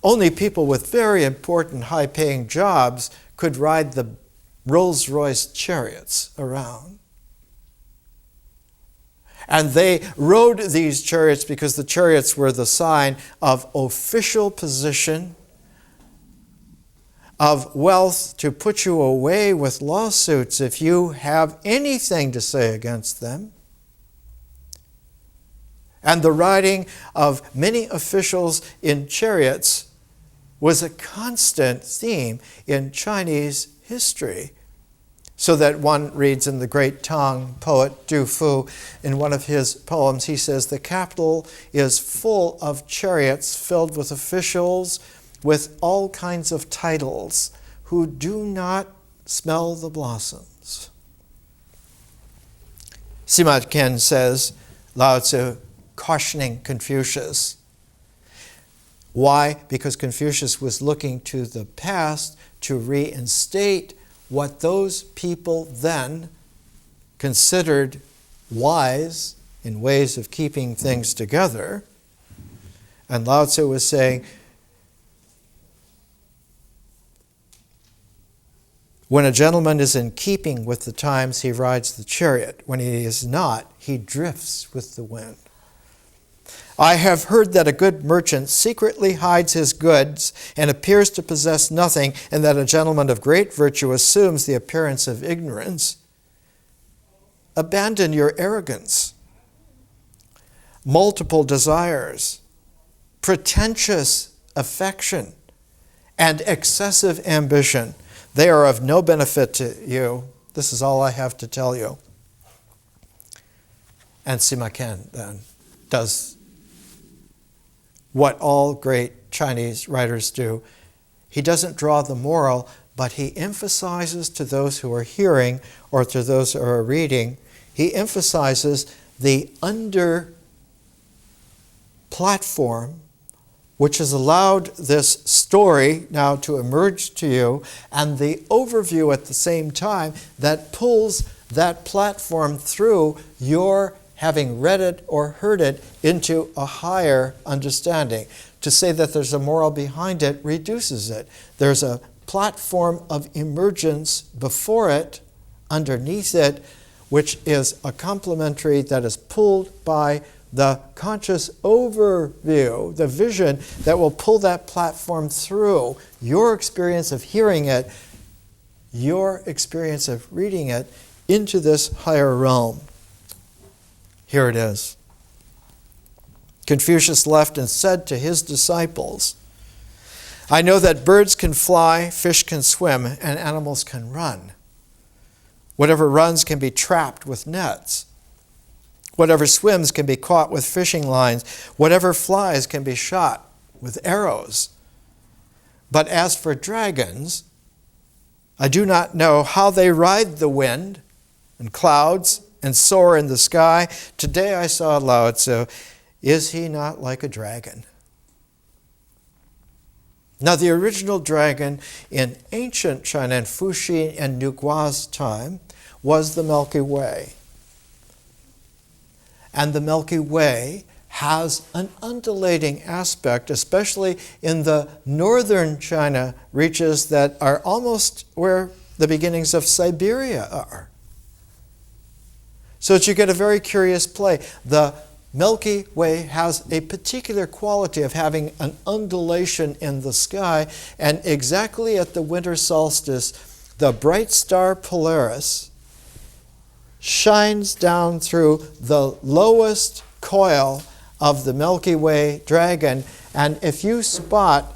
Only people with very important, high-paying jobs could ride the Rolls-Royce chariots around. And they rode these chariots because the chariots were the sign of official position, of wealth, to put you away with lawsuits if you have anything to say against them. And the riding of many officials in chariots was a constant theme in Chinese history, so that one reads in the great Tang poet Du Fu, in one of his poems, he says, "The capital is full of chariots filled with officials with all kinds of titles who do not smell the blossoms." Sima Qian says, Lao Tzu cautioning Confucius. Why? Because Confucius was looking to the past to reinstate what those people then considered wise in ways of keeping things together. And Lao Tzu was saying, when a gentleman is in keeping with the times, he rides the chariot. When he is not, he drifts with the wind. I have heard that a good merchant secretly hides his goods and appears to possess nothing, and that a gentleman of great virtue assumes the appearance of ignorance. Abandon your arrogance, multiple desires, pretentious affection, and excessive ambition. They are of no benefit to you. This is all I have to tell you. And Sima Qian then does what all great Chinese writers do. He doesn't draw the moral, but he emphasizes to those who are hearing or to those who are reading, he emphasizes the under platform which has allowed this story now to emerge to you, and the overview at the same time that pulls that platform through your having read it or heard it into a higher understanding. To say that there's a moral behind it reduces it. There's a platform of emergence before it, underneath it, which is a complementary that is pulled by the conscious overview, the vision that will pull that platform through your experience of hearing it, your experience of reading it, into this higher realm. Here it is. Confucius left and said to his disciples, I know that birds can fly, fish can swim, and animals can run. Whatever runs can be trapped with nets. Whatever swims can be caught with fishing lines. Whatever flies can be shot with arrows. But as for dragons, I do not know how they ride the wind and clouds and soar in the sky. Today I saw Lao Tzu. Is he not like a dragon? Now, the original dragon in ancient China, in Fuxi and Nugua's time, was the Milky Way. And the Milky Way has an undulating aspect, especially in the northern China reaches that are almost where the beginnings of Siberia are. So that you get a very curious play. The Milky Way has a particular quality of having an undulation in the sky, and exactly at the winter solstice, the bright star Polaris shines down through the lowest coil of the Milky Way dragon, and if you spot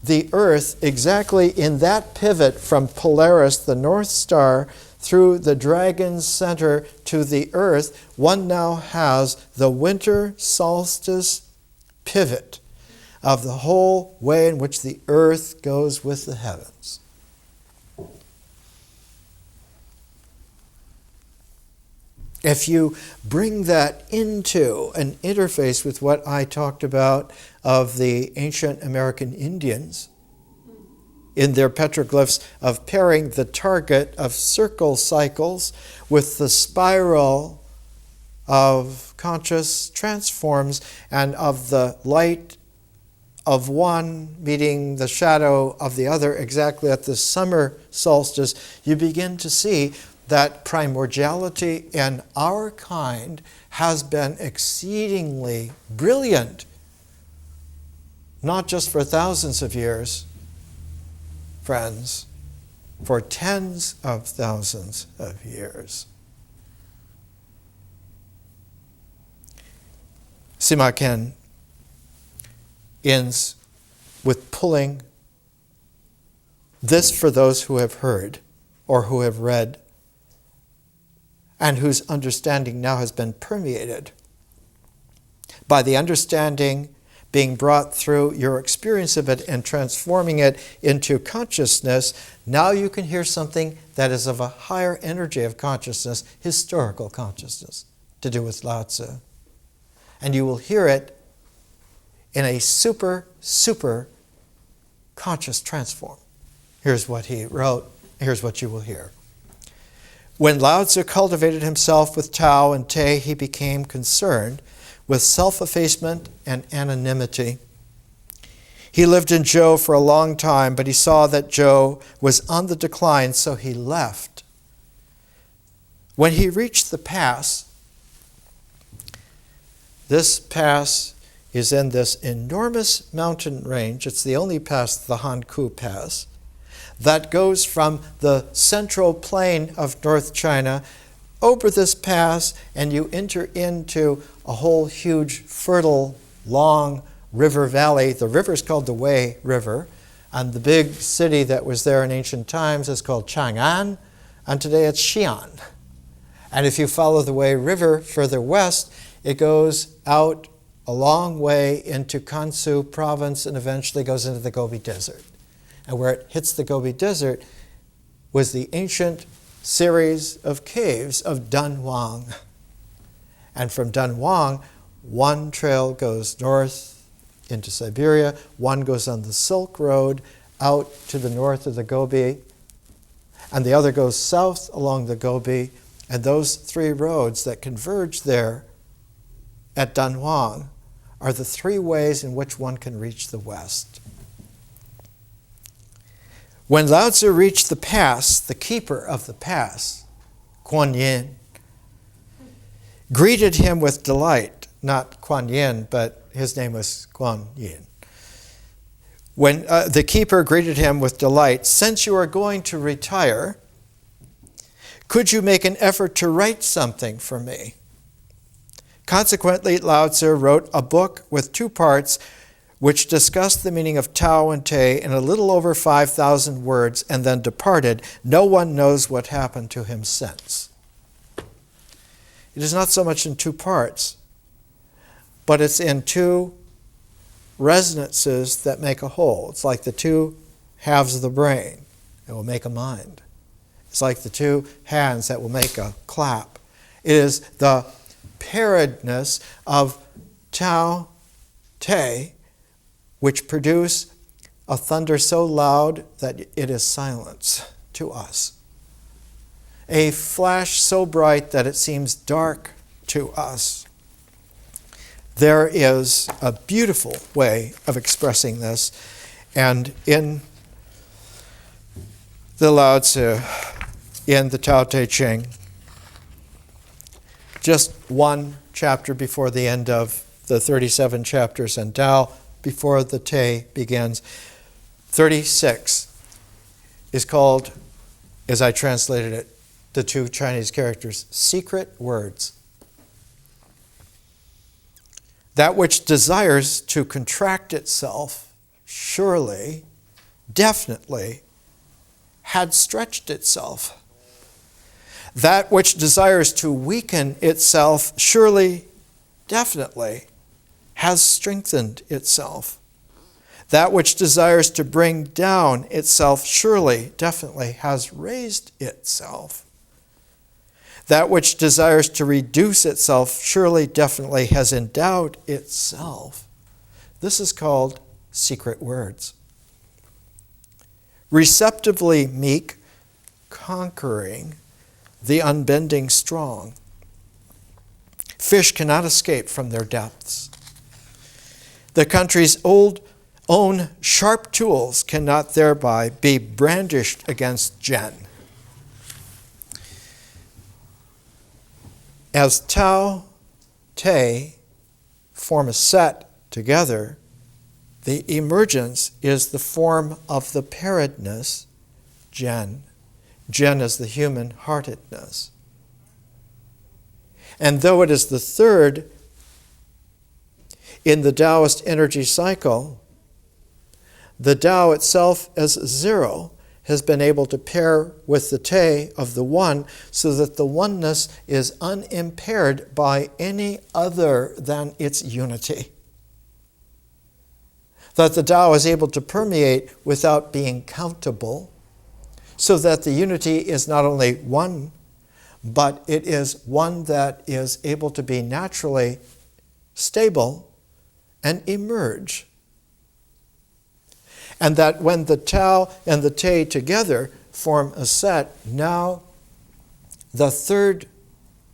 the Earth exactly in that pivot from Polaris, the North Star, through the dragon's center to the Earth, one now has the winter solstice pivot of the whole way in which the Earth goes with the heavens. If you bring that into an interface with what I talked about of the ancient American Indians, in their petroglyphs of pairing the target of circle cycles with the spiral of conscious transforms and of the light of one meeting the shadow of the other exactly at the summer solstice, you begin to see that primordiality in our kind has been exceedingly brilliant, not just for thousands of years, friends, for tens of thousands of years. Sima Ken ends with pulling this for those who have heard or who have read and whose understanding now has been permeated by the understanding being brought through your experience of it and transforming it into consciousness. Now you can hear something that is of a higher energy of consciousness, historical consciousness, to do with Lao Tzu. And you will hear it in a super conscious transform. Here's what he wrote. Here's what you will hear. When Lao Tzu cultivated himself with Tao and Te, he became concerned with self-effacement and anonymity. He lived in Zhou for a long time, but he saw that Zhou was on the decline, so he left. When he reached the pass, this pass is in this enormous mountain range. It's the only pass, the Hankou Pass, that goes from the central plain of North China over this pass, and you enter into a whole huge, fertile, long river valley. The river is called the Wei River, and the big city that was there in ancient times is called Chang'an, and today it's Xi'an. And if you follow the Wei River further west, it goes out a long way into Gansu province and eventually goes into the Gobi Desert. And where it hits the Gobi Desert was the ancient series of caves of Dunhuang. And from Dunhuang, one trail goes north into Siberia, one goes on the Silk Road out to the north of the Gobi, and the other goes south along the Gobi. And those three roads that converge there at Dunhuang are the three ways in which one can reach the west. When Lao Tzu reached the pass, the keeper of the pass, Guan Yin, greeted him with delight. Not Kuan Yin, but his name was Kuan Yin. When the keeper greeted him with delight, "Since you are going to retire, could you make an effort to write something for me?" Consequently, Lao Tzu wrote a book with 2 parts which discussed the meaning of Tao and Te in a little over 5,000 words and then departed. No one knows what happened to him since. It is not so much in 2 parts, but it's in 2 resonances that make a whole. It's like the 2 halves of the brain that will make a mind. It's like the 2 hands that will make a clap. It is the pairedness of Tao Te which produce a thunder so loud that it is silence to us, a flash so bright that it seems dark to us. There is a beautiful way of expressing this, and in the Lao Tzu, in the Tao Te Ching, just 1 chapter before the end of the 37 chapters in Tao, before the Te begins, 36 is called, as I translated it, the 2 Chinese characters, secret words. That which desires to contract itself, surely, definitely, had stretched itself. That which desires to weaken itself, surely, definitely, has strengthened itself. That which desires to bring down itself, surely, definitely, has raised itself. That which desires to reduce itself, surely, definitely, has endowed itself. This is called secret words. Receptively meek, conquering the unbending strong. Fish cannot escape from their depths. The country's own sharp tools cannot thereby be brandished against Jen. As Tao, Te form a set together, the emergence is the form of the pairedness, Jen. Jen is the human-heartedness. And though it is the 3rd in the Taoist energy cycle, the Tao itself as 0 has been able to pair with the Te of the 1 so that the oneness is unimpaired by any other than its unity. That the Tao is able to permeate without being countable, so that the unity is not only one, but it is one that is able to be naturally stable and emerge. And that when the Tao and the Te together form a set, now the 3rd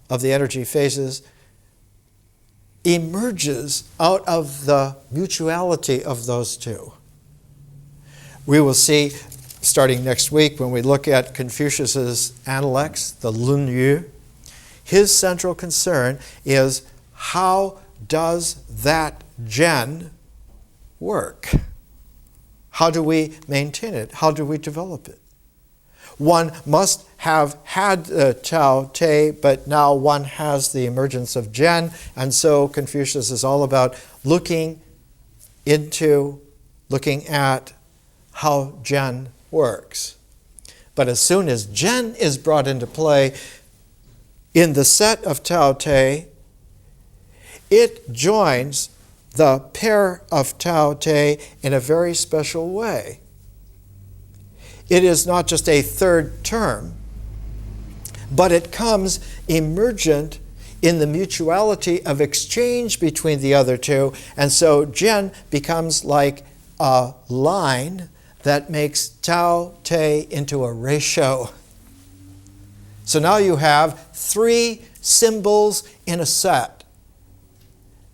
of the energy phases emerges out of the mutuality of those 2. We will see, starting next week, when we look at Confucius's Analects, the Lun Yu, his central concern is how does that Jen work? How do we maintain it? How do we develop it? One must have had Tao Te, but now one has the emergence of Jen, and so Confucius is all about looking at how Jen works. But as soon as Jen is brought into play in the set of Tao Te, it joins the pair of Tao Te in a very special way. It is not just a 3rd term, but it comes emergent in the mutuality of exchange between the other 2, and so Jen becomes like a line that makes Tao Te into a ratio. So now you have 3 symbols in a set.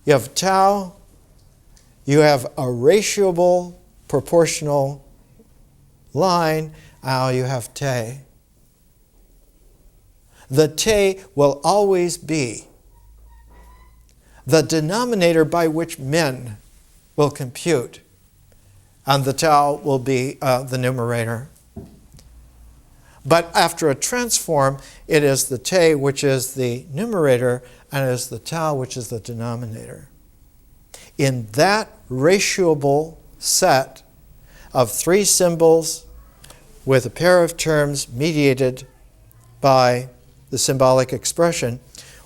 You have Tao, you have a ratioable, proportional line, now you have Te. The Te will always be the denominator by which men will compute, and the Tao will be the numerator. But after a transform, it is the Te which is the numerator, and it is the Tao which is the denominator. In that ratioable set of three symbols with a pair of terms mediated by the symbolic expression,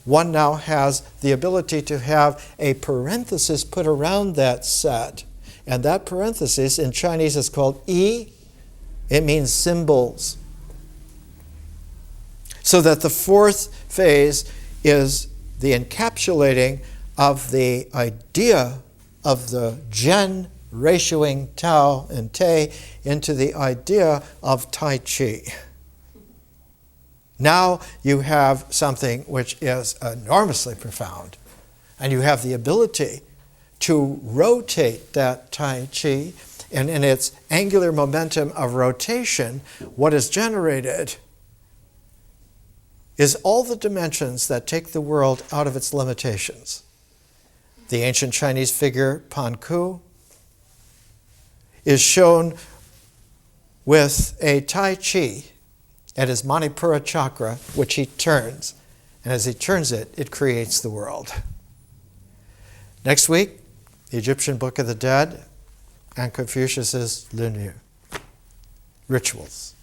one now has the ability to have a parenthesis put around that set. And that parenthesis in Chinese is called yi. It means symbols. So that the fourth phase is the encapsulating of the idea of the Zhen ratioing Tao and Te into the idea of Tai Chi. Now you have something which is enormously profound, and you have the ability to rotate that Tai Chi, and in its angular momentum of rotation, what is generated is all the dimensions that take the world out of its limitations. The ancient Chinese figure Pan Ku is shown with a Tai Chi at his Manipura chakra, which he turns. And as he turns it, it creates the world. Next week, the Egyptian Book of the Dead and Confucius's Lunar rituals.